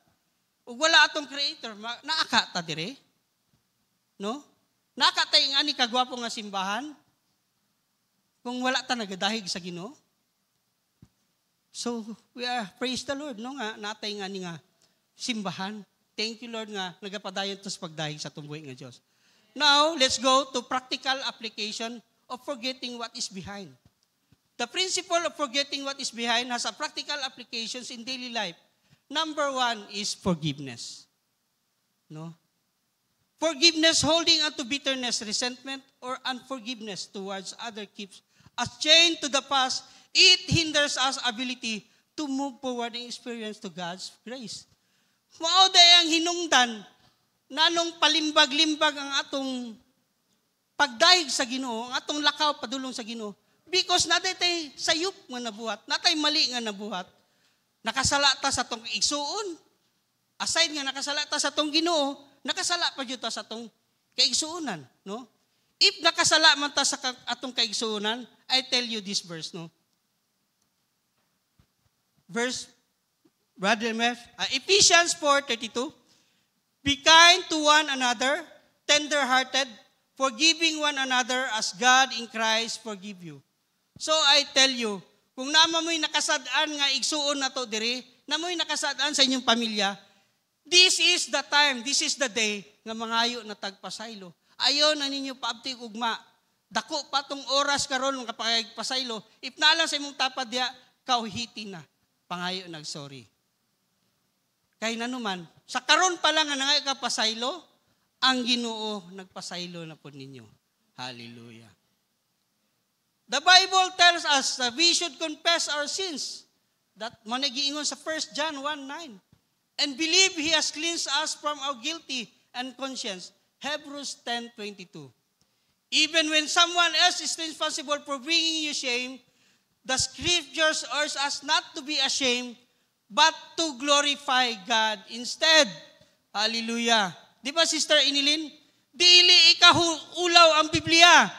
Ug wala atong creator, naaka ta dire. No? Naaka ta ing ani kagwapo nga simbahan. Kung wala ta nagadahig sa Ginoo. So, praise the Lord no nga natay nga ni nga simbahan. Thank you Lord nga nagapadayon tos pagdahig sa tumbuhi nga Dios. Now, let's go to practical application of forgetting what is behind. The principle of forgetting what is behind has a practical applications in daily life. Number 1 is forgiveness. No? Forgiveness, holding on to bitterness, resentment, or unforgiveness towards other keeps us chained to the past. It hinders us ability to move forward in experience to God's grace. Mao day ang hinungdan nanong palimbag-limbag ang atong pagdahig sa Ginoo, ang atong lakaw padulong sa Ginoo. Because natay tay sayop nga nabuhat, natay mali nga nabuhat. Nakasala ta sa tong igsuon. Aside nga nakasala ta sa tong Ginoo, nakasala pa jud ta sa tong kaigsuonan, no? If nakasala man ta sa atong kaigsuonan, I tell you this verse, no? Verse Brother Mef, Ephesians 4:32. Be kind to one another, tender-hearted, forgiving one another as God in Christ forgive you. So I tell you, kung nama mo'y nakasadaan nga igsuon na to diri, na mo'y nakasadaan sa inyong pamilya, this is the time, this is the day nga mangayo na tagpasaylo. Ayaw na ninyo paabtik ugma. Dako pa tong oras karon nga pagpasaylo. If naalang sa imong tapad diha, kauhiti na. Pangayo nagsorry. Kay nanuman, sa karon pa lang nga nangayo ka pasaylo, ang Ginoo nagpasaylo na po ninyo. Hallelujah. The Bible tells us that we should confess our sins. That managiingon sa 1 John 1:9. And believe He has cleansed us from our guilty and conscience. Hebrews 10:22. Even when someone else is responsible for bringing you shame, the Scriptures urge us not to be ashamed, but to glorify God instead. Hallelujah. Di ba, Sister Inilin? Dili ikaulaw ang Biblia.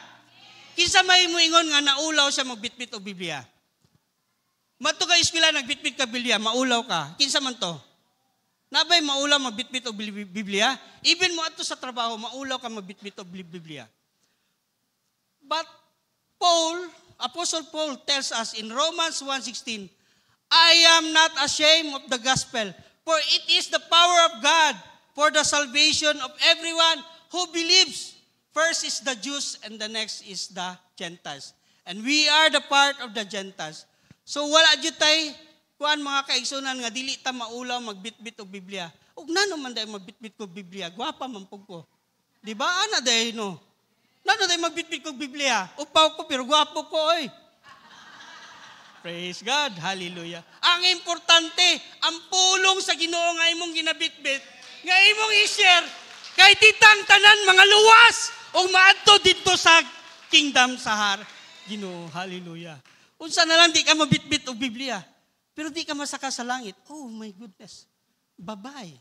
Kinsa may moingon nga naulaw siya magbitbit og Biblia. Madto ka eskwela nagbitbit ka Biblia, maulaw ka. Kinsa man to? Nabay maulaw magbitbit og Biblia? Even mo adto sa trabaho, maulaw ka magbitbit og Biblia. But Apostle Paul tells us in Romans 1:16, I am not ashamed of the gospel, for it is the power of God for the salvation of everyone who believes. First is the Jews and the next is the Gentiles. And we are the part of the Gentiles. So wala jud tay kuan mga kaigsunan nga dili ta maulaw magbitbit og Biblia. Ug nano man day magbitbit ko Biblia, gwapa man pug ko. Di ba ana day no? Nano day magbitbit ko Biblia? Upaw ko pero gwapo ko oy. Praise God. Hallelujah. Ang importante, ang pulong sa Ginoo nga imong ginabitbit, nga imong i-share kay titang tanan mga luwas o maadto dito sa kingdom sa Ginoo. Hallelujah. Unsa na lang di ka mabitbit og Biblia, pero di ka masaka sa langit. Oh my goodness. Babay.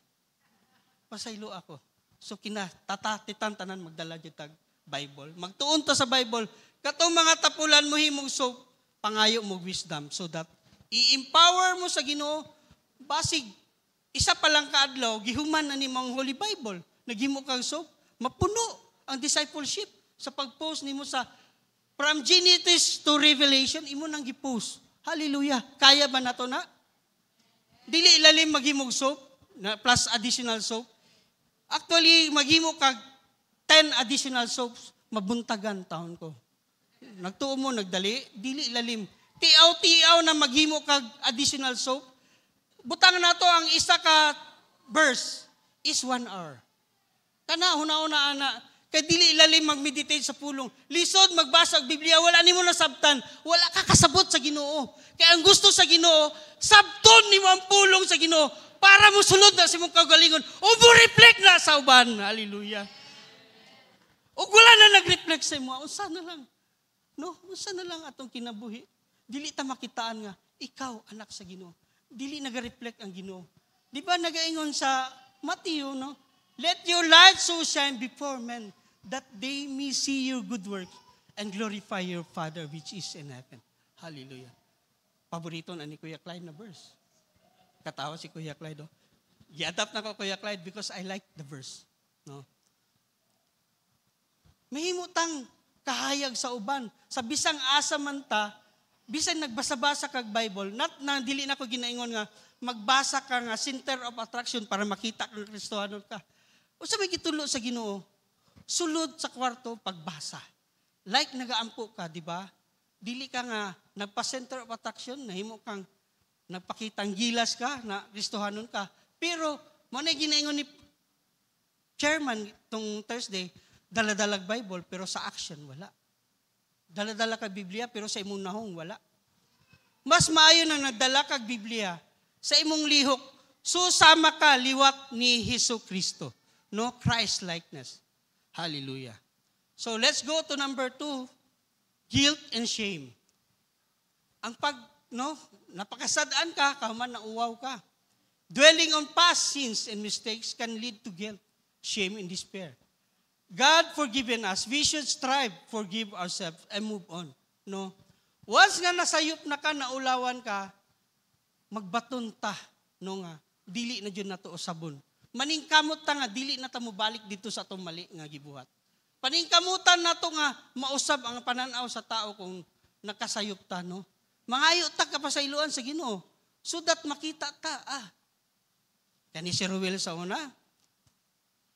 Pasaylo ako. So titang tanan magdala jud tag Bible. Magtuon ta sa Bible. Katong mga tapulan mo himong pangayo mo wisdom so that i-empower mo sa Ginoo basig isa pa lang kaadlaw gihuman na nimong Holy Bible naghimo kang mapuno ang discipleship sa pag-post nimo sa From Genesis to Revelation, imo nang gipost. Hallelujah. Kaya ba nato na? Dili ilalim maghimog soap, na plus additional soap. Actually, maghimo kag 10 additional soaps, mabuntagan taon ko. Nagtuo mo, nagdali, dili ilalim. Tiaw-tiaw na maghimo kag additional soap. Butang na to ang isa ka verse is 1 hour. Kana, huna-una, ana. Kaya dili ilalim mag-meditate sa pulong. Lisod, magbasa ang Biblia, wala ni mo nasabtan. Wala ka kasabot sa Ginoo. Kaya ang gusto sa Ginoo, sabton ni mo ang pulong sa Ginoo para mo sulod na sa mong kagalingon. O mo reflect na sa uban. Hallelujah. O wala na nag-reflect sa imo. Unsa na lang. No? Unsa na lang atong kinabuhi. Dili ta makitaan nga, ikaw anak sa Ginoo. Dili nag-reflect ang Ginoo. Di ba nagaingon sa Matthew, no? Let your light so shine before men that they may see your good works and glorify your Father which is in heaven. Hallelujah. Paborito na ni Kuya Clyde na verse. Katawa si Kuya Clyde. Oh. I-adapt na ko Kuya Clyde because I like the verse. No? Mahimutang kahayag sa uban. Sa bisang asa man ta, bisan nagbasa-basa kag Bible, na dili na ko ginaingon nga, magbasa ka nga center of attraction para makita kang Kristohanon ka. O sa may gitulo sa Ginoo, sulod sa kwarto pagbasa. Like nagaampo ka, di ba? Dili ka nga nagpa-center of attraction, nahimo kang nagpakitang gilas ka, na Kristohanon ka. Pero, mo na ginaingon ni chairman itong Thursday, daladalag Bible, pero sa action, wala. Daladala ka Biblia, pero sa imong nahong, wala. Mas maayo na nagdala kag Biblia sa imong lihok, susama ka liwat ni Hesus Kristo. No? Christ-likeness. Hallelujah. So let's go to number 2, guilt and shame. Ang napakasadaan ka, kaman na uwaw ka. Dwelling on past sins and mistakes can lead to guilt, shame, and despair. God forgiven us, we should strive, forgive ourselves, and move on. No? Once nga nasayop na ka, naulawan ka, magbaton ta, no nga, dili na dyan na to o sabon. Maningkamot ta nga, dili na ta mo balik dito sa itong mali nga gibuhat. Paningkamutan na to nga, mausab ang pananaw sa tao kung nakasayop ta, no? Mangayo ta ka pa sa iluan sa Ginoo, so that makita ta, Kani si Ruel sa una,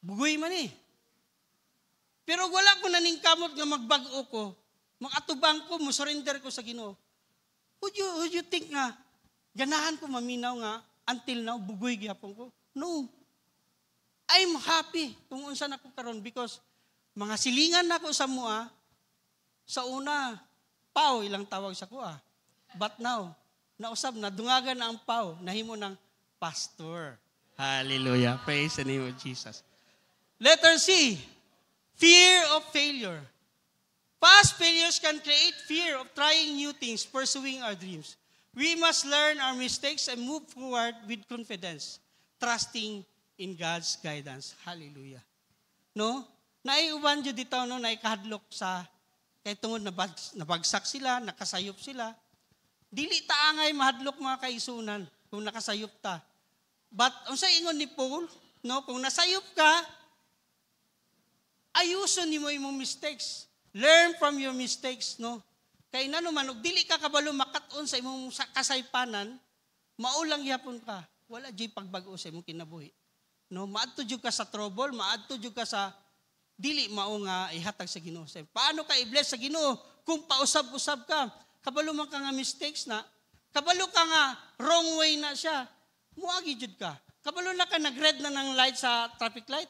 bugoy man eh. Pero wala ko naningkamot nga magbago ko, makatubang ko, musurrender ko sa Ginoo. Would you think nga, ganahan ko maminaw nga, until now, bugoy gyapon ko? No. I'm happy kung unsa na ko karon because mga silingan na ko sa mua, sa una, pau ilang tawag sa kuha. But now, nausab na, dungagan na ang pau, nahimo ng pastor. Hallelujah. Praise the name of Jesus. Letter C, fear of failure. Past failures can create fear of trying new things, pursuing our dreams. We must learn our mistakes and move forward with confidence, trusting in God's guidance. Hallelujah. No? Naiuban dyan dito, no? Naikahadlok sa, kaya tungod nabagsak sila, nakasayop sila. Dili taangay mahadlok mga kaisunan kung nakasayop ta. But, ang sa ingon ni Paul, no? Kung nasayop ka, ayuson ni mo imong mistakes. Learn from your mistakes, no? Kaya na naman, dili ka kabalo makaton sa imong kasaypanan, maulang yapon ka. Wala di pagbago sa imong kinabuhi. No, maadto jud ka sa trouble, maadto jud ka sa dili mao nga ihatag sa Ginoo. Paano ka i-bless sa Ginoo kung pausab-usab ka? Kabalo man ka nga mistakes na, kabalo ka nga wrong way na siya. Muagi jud ka. Kabalo na ka nag-red na ng light sa traffic light.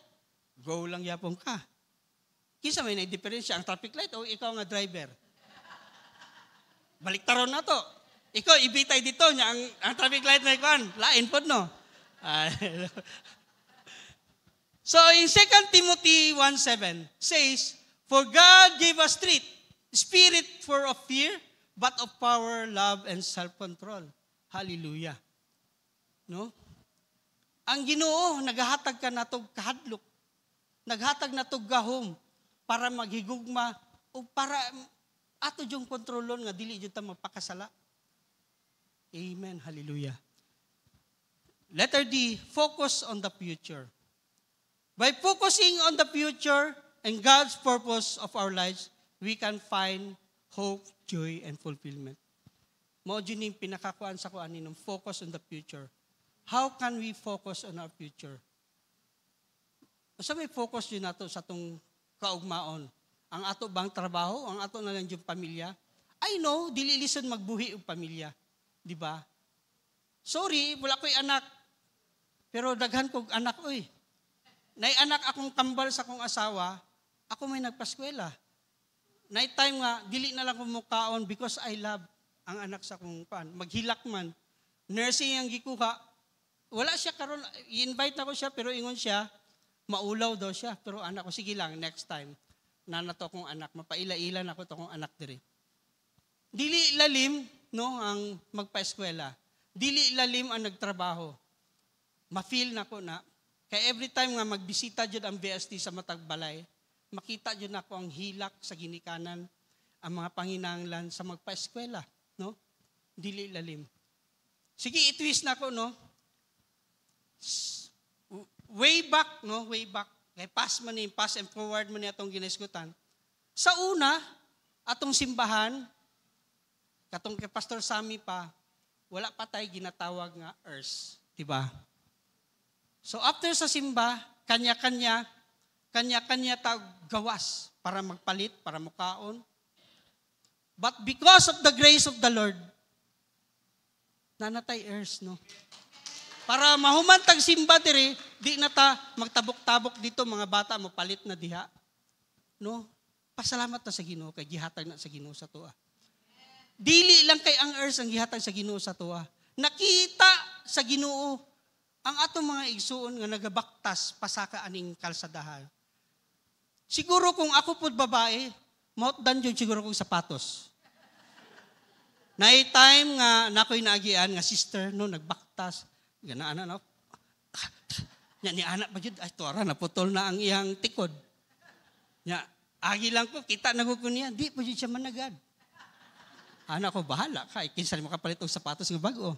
Go lang yapon ka. Kinsa may na-diferensya ang traffic light o ikaw nga driver? Baliktaron na to. Ikaw ibitay dito nya ang traffic light na ikuan, lain pod no. So in 2 Timothy 1:7 says, "For God gave us spirit for of fear, but of power, love, and self-control." Hallelujah. No? Ang Ginoo nagahatag ka natog kahadlok. Naghatag natog gahom para maghigugma o para ato yung kontrolon nga dili jud ta magpakasala. Amen. Hallelujah. Letter D, focus on the future. By focusing on the future and God's purpose of our lives, we can find hope, joy, and fulfillment. Mao dyan yung pinakakuan sa kuan ninong focus on the future. How can we focus on our future? Sa may focus yun nato sa itong kaugmaon. Ang ato bang trabaho, ang ato na lang yung pamilya. I know, dili lisod magbuhi ang pamilya. Di ba? Sorry, wala ko'y anak. Pero daghan kong anak, oy. Nay anak akong kambal sa akong asawa, ako may nagpaskwela. Night time nga, dili na lang kumukaon because I love ang anak sa akong pan. Maghilak man. Nursing ang gikuha. Wala siya karon, i-invite na ko siya, pero ingon siya, maulaw daw siya. Pero anak ko, sige lang, next time. Nanato akong anak, mapaila-ilan ako to akong anak diri. Dili lalim, no, ang magpa-eskwela. Dili lalim ang nagtrabaho. Ma-feel na ko na, kaya every time nga magbisita dyan ang VST sa Matagbalay, makita dyan ako ang hilak sa ginikanan, ang mga panginanglan sa magpa-eskwela, no? Dili lalim. Sige, itwist na ko, no? Way back, no? Way back. Kaya pass and forward man niya itong ginaiskutan. Sa una, atong simbahan, katong kay Pastor Sammy pa, wala pa tayo ginatawag nga earth. Diba? So after sa simba, kanya-kanya tag gawas para magpalit, para mukaon. But because of the grace of the Lord, nanatay earth, no? Para mahumantag simba diri, di na ta magtabok-tabok dito mga bata mo palit na diha. No? Pasalamat na sa Ginoo kay gihatag na sa Ginoo sa tuwa. Dili lang kay ang earth ang gihatag sa Ginoo sa tuwa. Nakita sa Ginoo ang atong mga igsuon nga nagabaktas pasaka aning kalsadahan. Siguro kung ako pud babae, mautdan jud siguro kong sapatos. Nay time nga nakoy naagian nga sister no nagbaktas. Ganaan na, no? Nya ni anak pa jud ay tuara na putol na ang iyang tikod. Nya agi lang ko kita nagukun niya, di pa jud siya managad. Anak ko bahala kay kinsa ni makapalit og sapatos nga bag-o.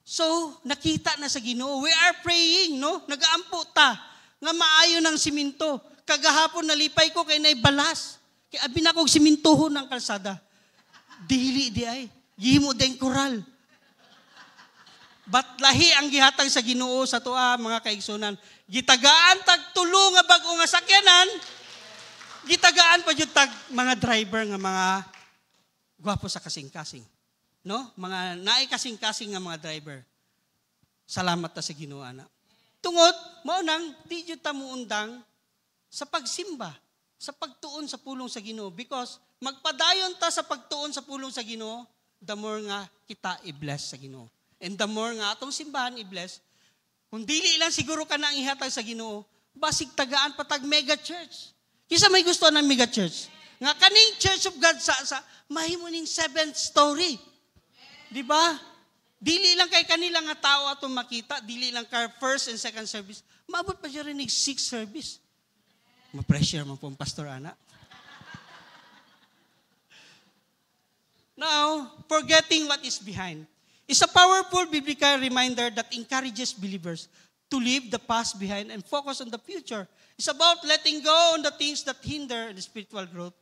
So, nakita na sa Ginoo. We are praying, no? Nagaampo ta nga maayo ng siminto. Kagahapon nalipay ko kay nay balas. Kay abi na kog simintohon ng kalsada. Dili di ay. Gihimo den koral. But lahi ang gihatag sa Ginoo sa tuwa mga kaigsunan. Gitagaan tag tulo nga bag-o nga sakyanan. Gitagaan pa jud tag mga driver nga mga gwapo sa kasing-kasing. No? Mga naay kasing-kasing nga mga driver. Salamat ta sa Ginoo ana. Tungod mao nang di jud ta muundang sa pagsimba, sa pagtuon sa pulong sa Ginoo because magpadayon ta sa pagtuon sa pulong sa Ginoo, the more nga kita i-bless sa Ginoo. And the more nga atong simbahan i-bless, kung dili lang siguro ka na ang ihatag sa Ginoo, basig tagaan patag mega church. Kisa may gusto ng mega church. Nga kaning Church of God sa mahimo ning 7th story. Di ba? Dili lang kay kanila nga tao atong makita, dili lang kay first and second service. Maabot pa siya rin ng 6th service. Ma-pressure man po ang pastor ana. Now, forgetting what is behind is a powerful biblical reminder that encourages believers to leave the past behind and focus on the future. It's about letting go on the things that hinder the spiritual growth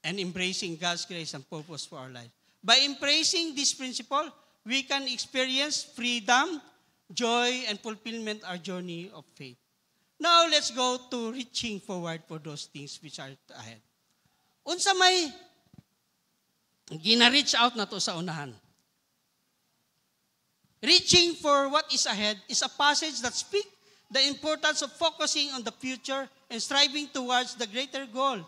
and embracing God's grace and purpose for our life. By embracing this principle, we can experience freedom, joy, and fulfillment our journey of faith. Now, let's go to reaching forward for those things which are ahead. Unsa may gina-reach out na to sa unahan. Reaching for what is ahead is a passage that speaks the importance of focusing on the future and striving towards the greater goal.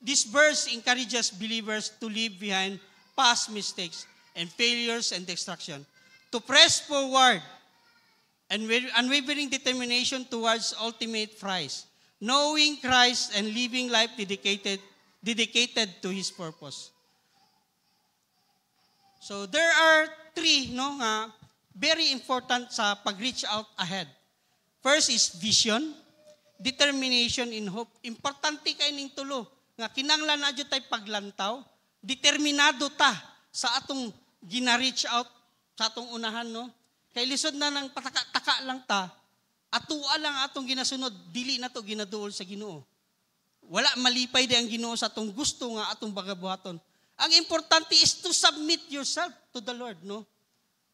This verse encourages believers to leave behind past mistakes and failures and destruction, to press forward and unwavering determination towards ultimate prize, knowing Christ and living life dedicated to His purpose. So there are three very important sa pag-reach out ahead. First is vision, determination, and hope. Importante kay ning tulo nga kinanglan na jud tay paglantaw, determinado ta sa atong gina-reach out sa atong unahan, no? Kay lisod na nang pataka-taka lang ta, atuwa lang atong ginasunod, dili na to ginaduol sa Ginoo. Wala malipay di ang Ginoo sa atong gusto nga atong bagabuhaton. Ang importante is to submit yourself to the Lord, no?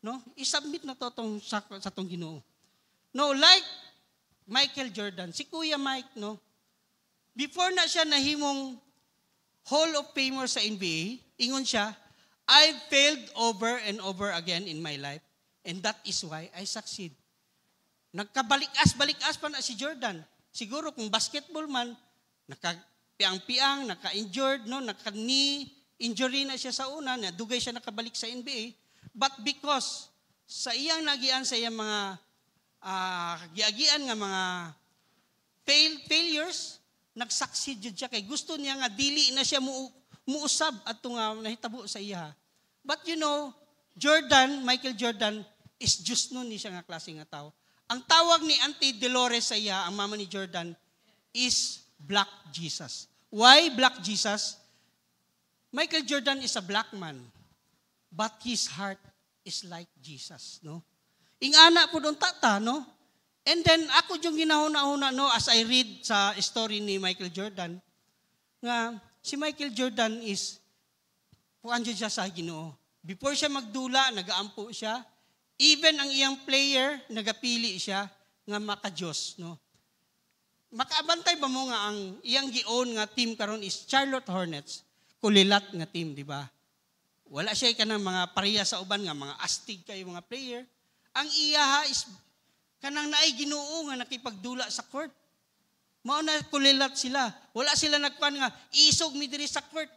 No? I-submit na to sa atong Ginoo. No, like Michael Jordan, si Kuya Mike, no? Before na siya nahimong Hall of Famer sa NBA, ingon siya, I failed over and over again in my life, and that is why I succeed. Nagkabalik-as pa na si Jordan. Siguro kung basketball man, nakapiang-piang, naka-injured, no? Naka-knee injury na siya sa una, dugay siya nakabalik sa NBA. But because sa iyang nagian sa iyang mga giagian nga mga failures, nag-succeed jud siya kay gusto niya nga dili na siya muusab adto nga nahitabo sa iya. But you know, Michael Jordan is just nun ni siya nga klase nga tao. Ang tawag ni Auntie Dolores sa iya, ang mama ni Jordan, is Black Jesus. Why Black Jesus? Michael Jordan is a black man, but his heart is like Jesus, no? Ingana po doon tata, no? And then, ako yung ginahuna-huna, no, as I read sa story ni Michael Jordan, nga si Michael Jordan is, puan siya sa Ginoo. Before siya magdula, nagaampo siya. Even ang iyang player, nagapili siya nga maka-Diyos, no? Makaabantay ba mo nga ang iyang gi-own nga team karon is Charlotte Hornets, kulilat nga team, di ba? Wala siya ka ng mga pareha sa uban nga, mga astig kayo mga player. Ang iyaha is kanang naay Ginoo nga nakipagdula sa court. Mao na kulilat sila. Wala sila nagkuan nga isog mi diri sa court.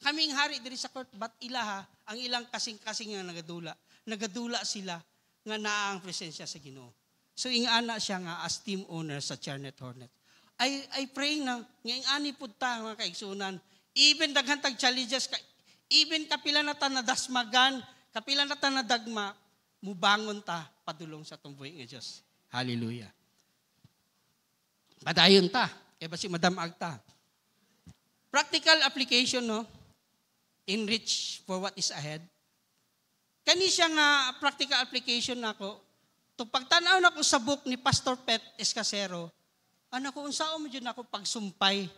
Kaming hari diri sa court, but ilaha ang ilang kasing-kasing nga nagadula. Nagadula sila nga naa ang presensya sa Ginoo. So ingana siya nga as team owner sa Charlotte Hornets. I pray na ngayong ani pud ta mga kaigsunan, even daghan tag challenges, even kapila na ta nadasmagan, kapila na ta nadagma, mubangon ta padulong sa tumboy nga Dios. Hallelujah. Padayon ta, kay basi Madam Agta. Practical application, no? Enrich for what is ahead. Kani siya nga practical application nako. To pagtanaw nako sa book ni Pastor Pet Escasero, ko unsaon mo jud nako pagsumpay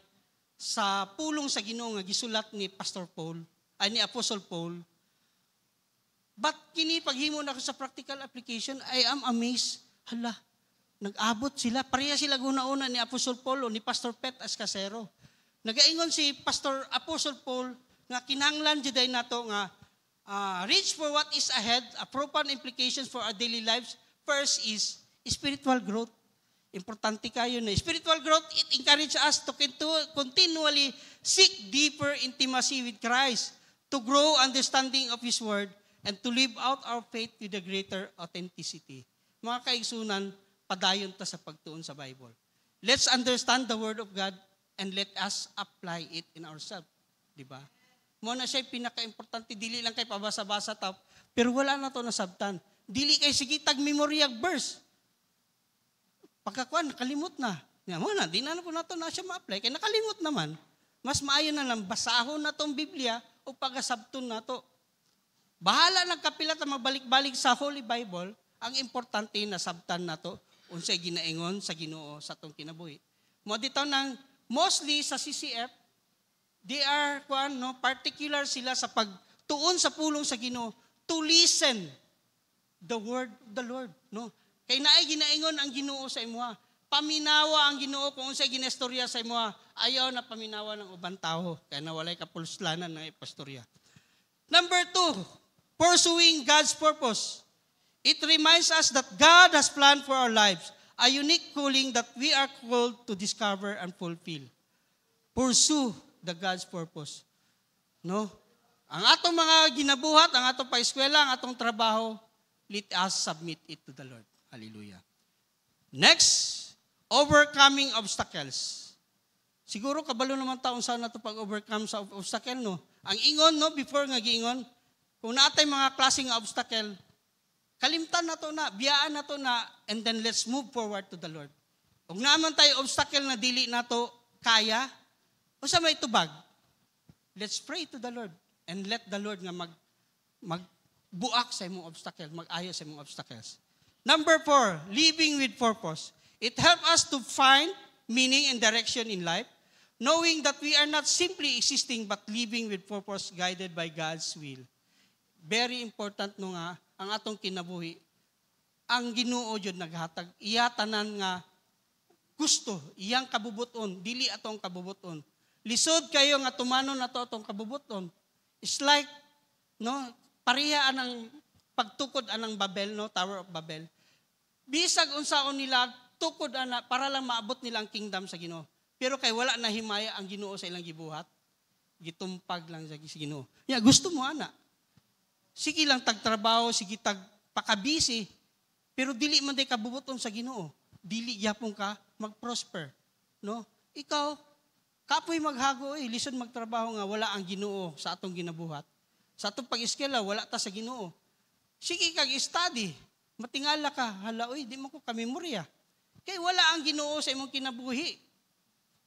sa pulong sa Ginoo nga gisulat ni Pastor Paul, ni Apostle Paul. But kini paghimo na ko sa practical application, I am amazed. Hala, nag-abot sila. Pareha sila guna-una ni Apostle Paul o ni Pastor Pet Escasero. Nagaingon si Pastor Apostle Paul nga kinahanglan juday nato nga reach for what is ahead, appropriate implications for our daily lives. First is spiritual growth. Importante kayo na. Spiritual growth, it encourages us to continually seek deeper intimacy with Christ, to grow understanding of His Word, and to live out our faith with a greater authenticity. Mga kaigsunan, padayon ta sa pagtuon sa Bible. Let's understand the Word of God and let us apply it in ourselves. Diba? Muna siya pinaka-importante, dili lang kay pabasa-basa tap, pero wala na to nasabtan. Dili kay sige tag-memoryag verse. Pagkakuan, nakalimot na. Nga muna, di na po na to na siya ma-apply, kaya nakalimot naman. Mas maayo na lang, basahon na tong Biblia o pag-asabton na to. Bahala ng kapilat na magbalik-balik sa Holy Bible, ang importante na sabtan na to, unsay ginaingon sa Ginoo sa tong kinabuhi. Mo dito nang mostly sa CCF, they are particular sila sa pagtuon sa pulong sa Ginoo to listen the word of the Lord, no? Kay naay ginaingon ang Ginoo sa imuha. Paminawa ang Ginoo kung unsay ginestorya sa imuha. Ayaw na paminawa ng ubang tao kay nawalay kapulslanan ng ipastorya. Number 2, pursuing God's purpose. It reminds us that God has planned for our lives a unique calling that we are called to discover and fulfill. Pursue the God's purpose. No? Ang atong mga ginabuhat, ang atong paeskwela, ang atong trabaho, let us submit it to the Lord. Hallelujah. Next, overcoming obstacles. Siguro kabalo naman taon sana to pag-overcome sa obstacle, no? Ang ingon, no, before nga giingon, kung naatay mga klaseng obstacle, kalimtan na to na, biyaan na to na, and then let's move forward to the Lord. Kung naman tayo obstacle na dili na to kaya, o sa may tubag, let's pray to the Lord and let the Lord nga magbuak sa imong obstacle, mag-ayo sa imong obstacles. Number 4, living with purpose. It helps us to find meaning and direction in life. knowing that we are not simply existing but living with purpose guided by God's will. Very important no nga, ang atong kinabuhi, ang Ginoo jud naghatag, iya tanan nga gusto, iyang kabubuton, dili atong kabubuton. Lisod kayo nga tumanon nato atong kabubuton. It's like, no, pareha anang pagtukod anang Babel, no, Tower of Babel. Bisag unsaon nila tukod ana para lang maabot nila ang kingdom sa Ginoo. Pero kay wala na himaya ang Ginoo sa ilang gibuhat. Gitumpag lang sa Ginoo. Ya, gusto mo ana. Sige lang tagtrabaho, sige tagpakabisi, pero dili man day kabubuton sa Ginoo. Dili gyapon ka mag-prosper, no? Ikaw kapoy maghago lisod magtrabaho nga wala ang Ginoo sa atong ginabuhat. Sa atong pag-eskwela wala ta sa Ginoo. Sige kag study, matingala ka, hala oy di mo ko kamemorya. Kay wala ang Ginoo sa imong kinabuhi.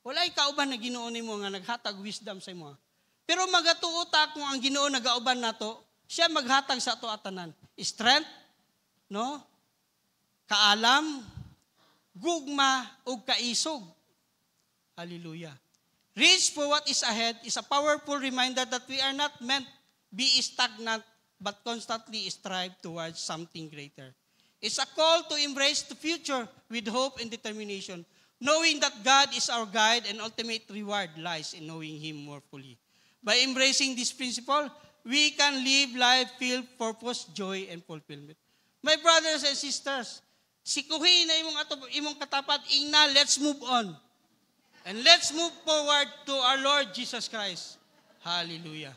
Wala kauban na Ginoo nimo nga naghatag wisdom sa imo. Pero magatuo ta kung ang Ginoo nagauban nato, siya maghatag sa ato atanan. Strength, no? Kaalam, gugma ug kaisog. Hallelujah. Reach for what is ahead is a powerful reminder that we are not meant be stagnant but constantly strive towards something greater. It's a call to embrace the future with hope and determination, knowing that God is our guide and ultimate reward lies in knowing Him more fully. By embracing this principle, we can live life filled with purpose, joy, and fulfillment. My brothers and sisters, sikuhin na imong katapat, ingna, let's move on. And let's move forward to our Lord Jesus Christ. Hallelujah.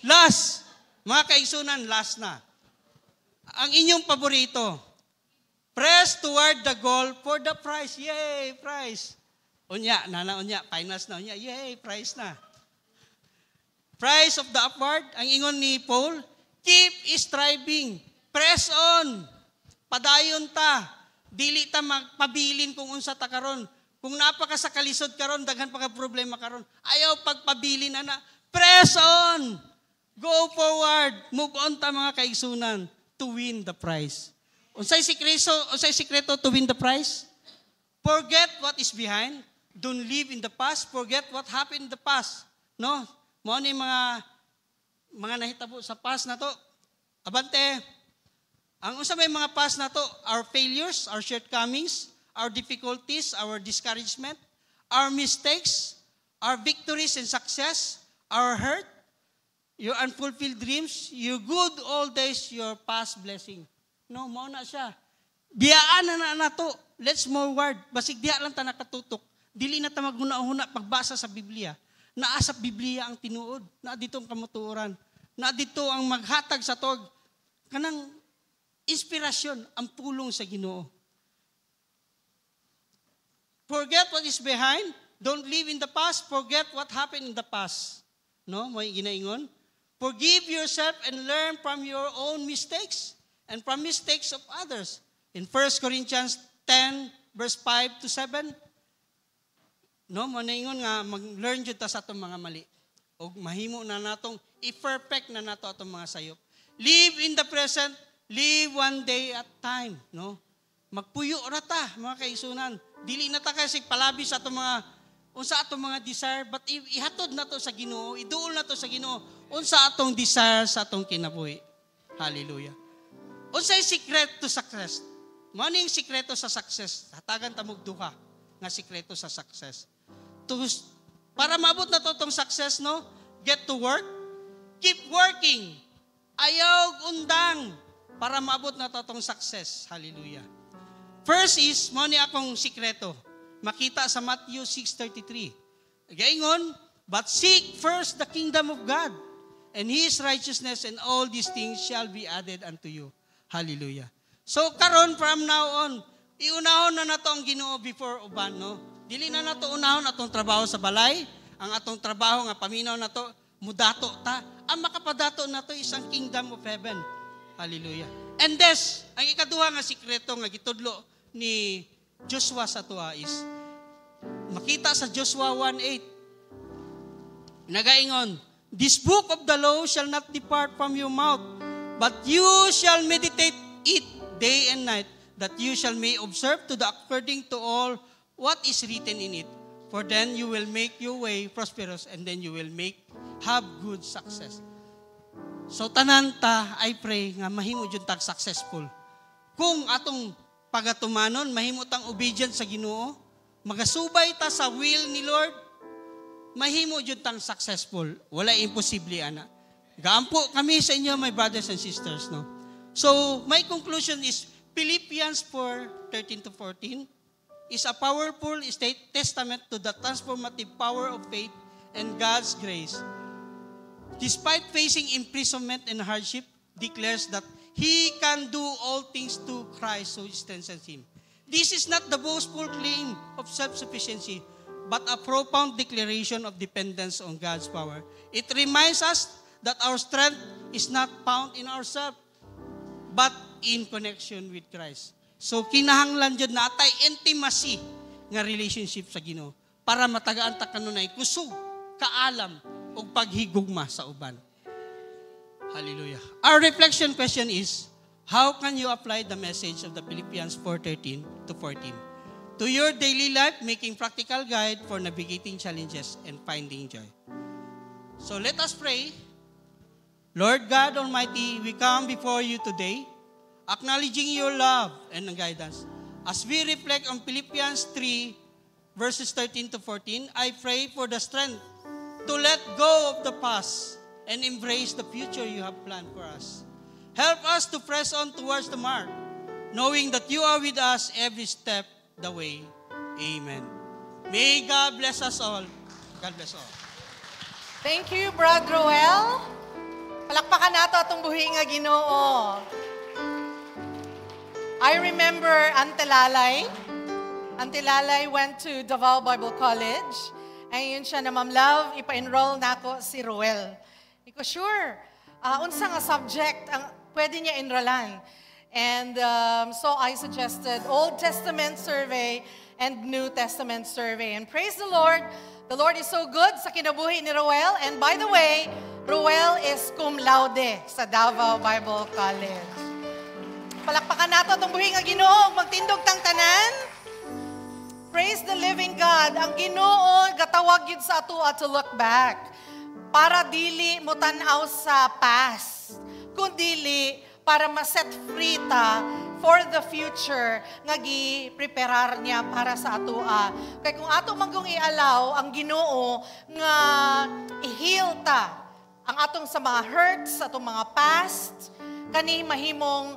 Last, mga kaigsunan, last na. Ang inyong paborito, press toward the goal for the prize. Yay, prize. Unya, finance na unya. Yay, prize na. Prize of the upward, ang ingon ni Paul, keep striving. Press on. Padayon ta. Dili ta magpabilin kung unsa ta karon. Kung napaka sa kalisod karon, daghan pa ka problema karon. Ayaw pagpabilin ana. Press on. Go forward. Move on ta mga kaigsunan to win the prize. Unsay sikreto to win the prize? Forget what is behind. Don't live in the past. Forget what happened in the past. No? Mao ni mga nahitabo sa past na to. Abante. Ang unsa may mga past na to, our failures, our shortcomings, our difficulties, our discouragement, our mistakes, our victories and success, our hurt, your unfulfilled dreams, your good old days, your past blessing. No, mao na siya. Biyaan na to. Let's move forward. Basig diha lang ta nakatutok. Dili na ta maghuna-huna pagbasa sa Biblia. Naa sa Biblia ang tinuod. Naa dito ang kamutuoran. Naa dito ang maghatag sa tog. Kanang inspirasyon, ang pulong sa Ginoo. Forget what is behind. Don't live in the past. Forget what happened in the past. No, may ginaingon. Forgive yourself and learn from your own mistakes and from mistakes of others. In 1 Corinthians 10, verse 5 to 7, no, manaingon nga, mag-learn jud ta sa atong mga mali. O mahimo na natong, i-perfect na nato atong mga sayop. Live in the present, live one day at time. No? Magpuyo ra ta, mga kaisunan. Dili na ta kasi palabi sa atong mga, unsa atong mga desire, but ihatod na to sa Ginoo, iduol na to sa Ginoo, unsa atong desire sa atong kinabuhi. Hallelujah. Unsay secret to success? Mao ning sikreto sa success. Hatagan ta mog duha nga sikreto sa success. Para maabot na to tong success, no? Get to work. Keep working. Ayaw undang para maabot na to tong success. Hallelujah. First is, mao ni akong sikreto. Makita sa Matthew 6:33. Gaingon, but seek first the kingdom of God and His righteousness, and all these things shall be added unto you. Hallelujah. So karon from now on, iunahon na nato ang Ginoo before uban, no? Dili na nato unahon atong trabaho sa balay, ang atong trabaho nga paminaw nato, mudato ta. Ang makapadato nato isang kingdom of heaven. Hallelujah. And this, ang ikaduha nga sikreto nga gitudlo ni Joshua sa tuwa is, makita sa Joshua 1:8, nagaingon, this book of the law shall not depart from your mouth, but you shall meditate it day and night, that you shall may observe to the according to all what is written in it. For then you will make your way prosperous and then you will have good success. So tanan ta, I pray nga mahimo jud tag successful. Kung atong pagatumanon, mahimo tang obedient sa Ginoo, magasubay ta sa will ni Lord, mahimo jud tang successful. Wala imposible ana. Gaampo kami sa inyo, my brothers and sisters, no. So, my conclusion is Philippians 4:13 to 14 is a powerful testament to the transformative power of faith and God's grace. Despite facing imprisonment and hardship, declares that He can do all things through Christ who strengthens Him. This is not the boastful claim of self-sufficiency, but a profound declaration of dependence on God's power. It reminds us that our strength is not found in ourselves, but in connection with Christ. So, kinahanglan dyan na atay intimacy nga relationship sa Ginoo para matagaan ta kanunay kusog, kaalam, o paghigugma sa uban. Hallelujah. Our reflection question is, how can you apply the message of the Philippians 4:13 to 14 to your daily life, making practical guide for navigating challenges and finding joy? So, let us pray. Lord God Almighty, we come before you today, acknowledging your love and guidance. As we reflect on Philippians 3, verses 13 to 14, I pray for the strength to let go of the past and embrace the future you have planned for us. Help us to press on towards the mark, knowing that you are with us every step the way. Amen. May God bless us all. God bless all. Thank you, Brother Roel. Palakpakan nato atong buhi nga Ginoo. I remember Ante Lalay. Ante Lalay went to Davao Bible College. Ayun siya na, Ma'am Love, ipa-enroll na ako si Roel. Iko, sure. Unsa nga subject ang pwede niya enrollan? And so I suggested Old Testament survey and New Testament survey. And praise the Lord is so good sa kinabuhi ni Roel. And by the way, Roel is cum laude sa Davao Bible College. Palakpakan nato itong buhi nga Ginoo, magtindog tang tanan. Praise the living God. Ang Ginoo gatawag yun sa ato to look back. Para dili mo tanaw sa past. Kundili para ma-set free ta for the future nga gi-preparar niya para sa ato. Kaya kung ato manggong i-allow ang Ginoo nga i-heal ta ang atong sa mga hurts, atong mga past, kani mahimong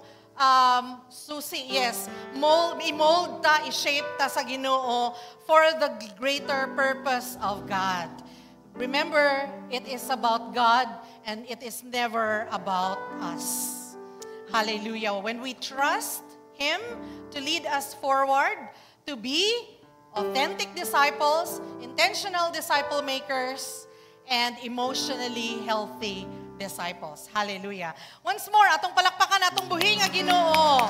susi, yes, i-mold ta, i-shape ta sa Ginoo for the greater purpose of God. Remember, it is about God and it is never about us. Hallelujah. When we trust Him to lead us forward, to be authentic disciples, intentional disciple makers, and emotionally healthy disciples. Hallelujah. Once more, atong palakpakan atong buhi nga Ginoo.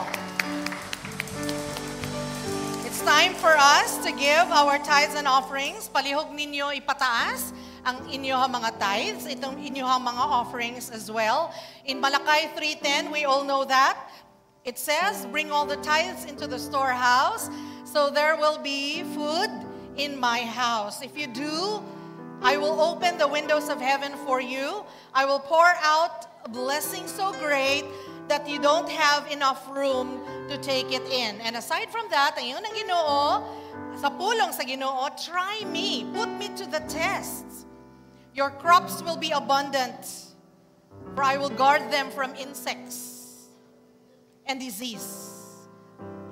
It's time for us to give our tithes and offerings. Palihog ninyo ipataas ang inyong mga tithes, itong inyong mga offerings as well. In Malakay 3:10, we all know that. It says, bring all the tithes into the storehouse, so there will be food in my house. If you do, I will open the windows of heaven for you. I will pour out a blessing so great that you don't have enough room to take it in. And aside from that, ang iyon ang Ginoo, sa pulong sa Ginoo, try me, put me to the test. Your crops will be abundant, for I will guard them from insects and disease.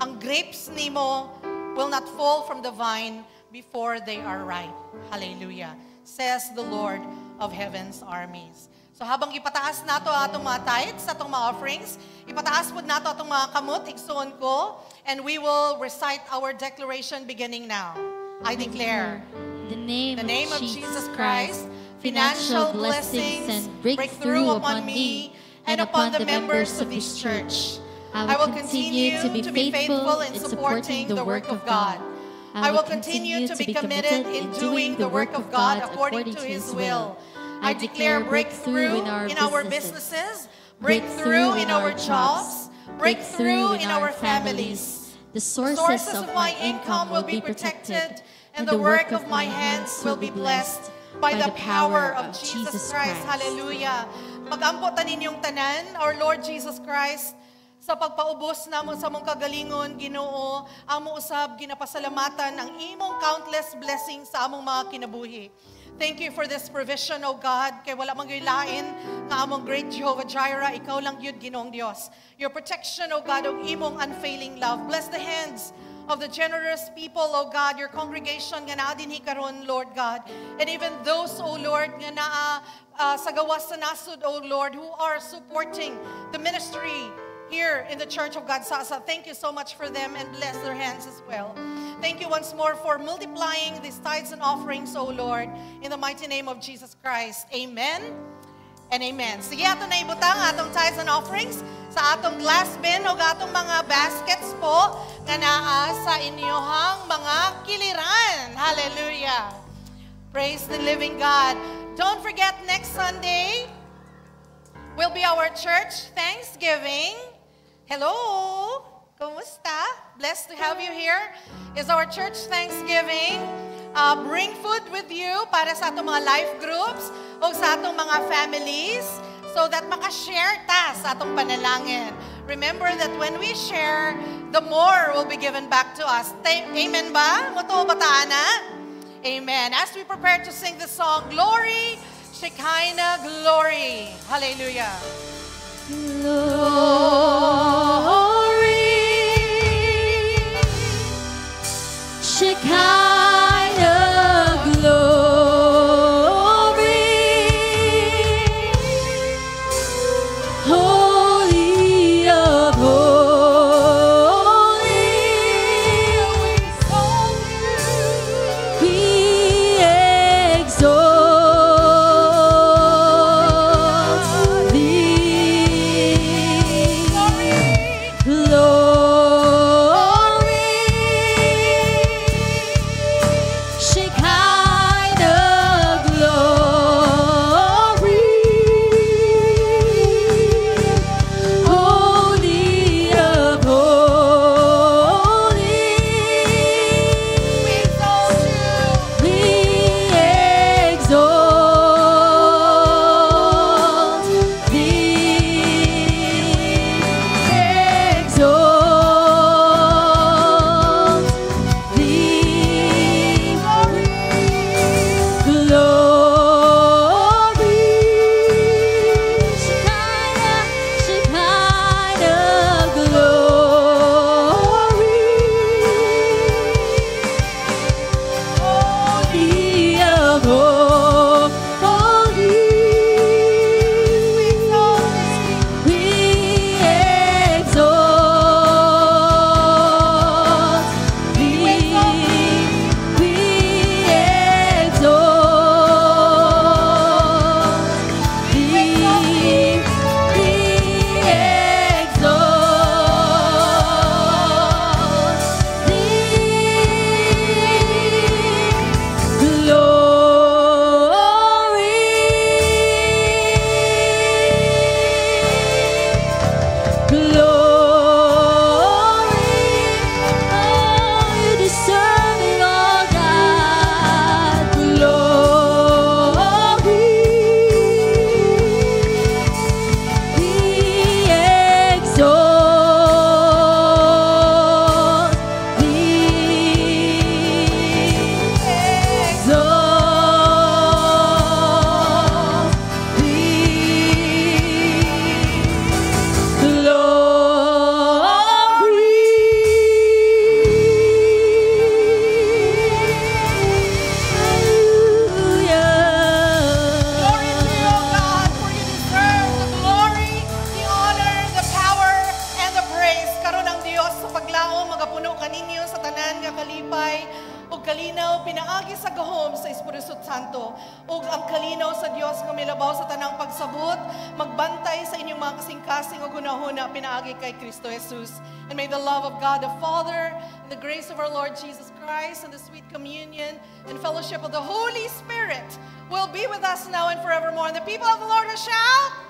Ang grapes nimo will not fall from the vine before they are ripe. Hallelujah. Says the Lord of heaven's armies. So habang ipataas nato atong mga tithes, atong mga offerings, ipataas po nato atong mga kamot, igsoon ko, and we will recite our declaration beginning now. I declare, In the name of Jesus Christ, financial blessings and breakthrough upon me and upon the members of this church. I will continue to be faithful in supporting the work of God. I will continue to be committed in doing the work of God according to His will. I declare breakthrough in our businesses, breakthrough in our jobs, breakthrough in our families. The sources of my income will be protected, and the work of my hands will be blessed by the power of Jesus Christ. Hallelujah. Mag-ampo ta ninyong tanan, our Lord Jesus Christ, sa pagpaubos namo sa mong kagalingon, Ginoo, amo usab ginapasalamatan ang imong countless blessings sa among mga kinabuhi. Thank you for this provision, O God, kay wala man gyud lain nga among great Jehovah Jireh, ikaw lang gyud Ginoong Dios. Your protection, O God, og imong unfailing love. Bless the hands of the generous people, O God, your congregation nga naa dinhi karon, Lord God. And even those, O Lord, nga naa sa gawas sa nasud, O Lord, who are supporting the ministry here in the Church of God Sasa. Thank you so much for them and bless their hands as well. Thank you once more for multiplying these tithes and offerings, O Lord, in the mighty name of Jesus Christ. Amen and amen. Sige, ato na ibutang atong tithes and offerings sa atong glass bin o atong mga baskets po nga naa sa inyohang mga kiliran. Hallelujah. Praise the living God. Don't forget, next Sunday will be our church Thanksgiving. Hello! Kumusta? Blessed to have you here. It's our church Thanksgiving. Bring food with you para sa atong mga life groups o sa atong mga families so that makashare ta sa atong panalangin. Remember that when we share, the more will be given back to us. Amen ba? Mutuo ba ta, ana? Amen. As we prepare to sing the song, Glory, Shekinah, Glory. Hallelujah. Glory, Shekinah glory, Holy of holies, we exalt thee. Glory, Shekinah glory, Holy of holies, we exalt kalinaw pinaagi sa gahom sa Espiritu Santo ug ang kalinaw sa Dios nga milabaw sa tanang pagsabot magbantay sa inyong mga kasing-kasing ug hunahuna pinaagi kay Kristo Jesus. And may the love of God the Father and the grace of our Lord Jesus Christ and the sweet communion and fellowship of the Holy Spirit will be with us now and forevermore. And the people of the Lord will shout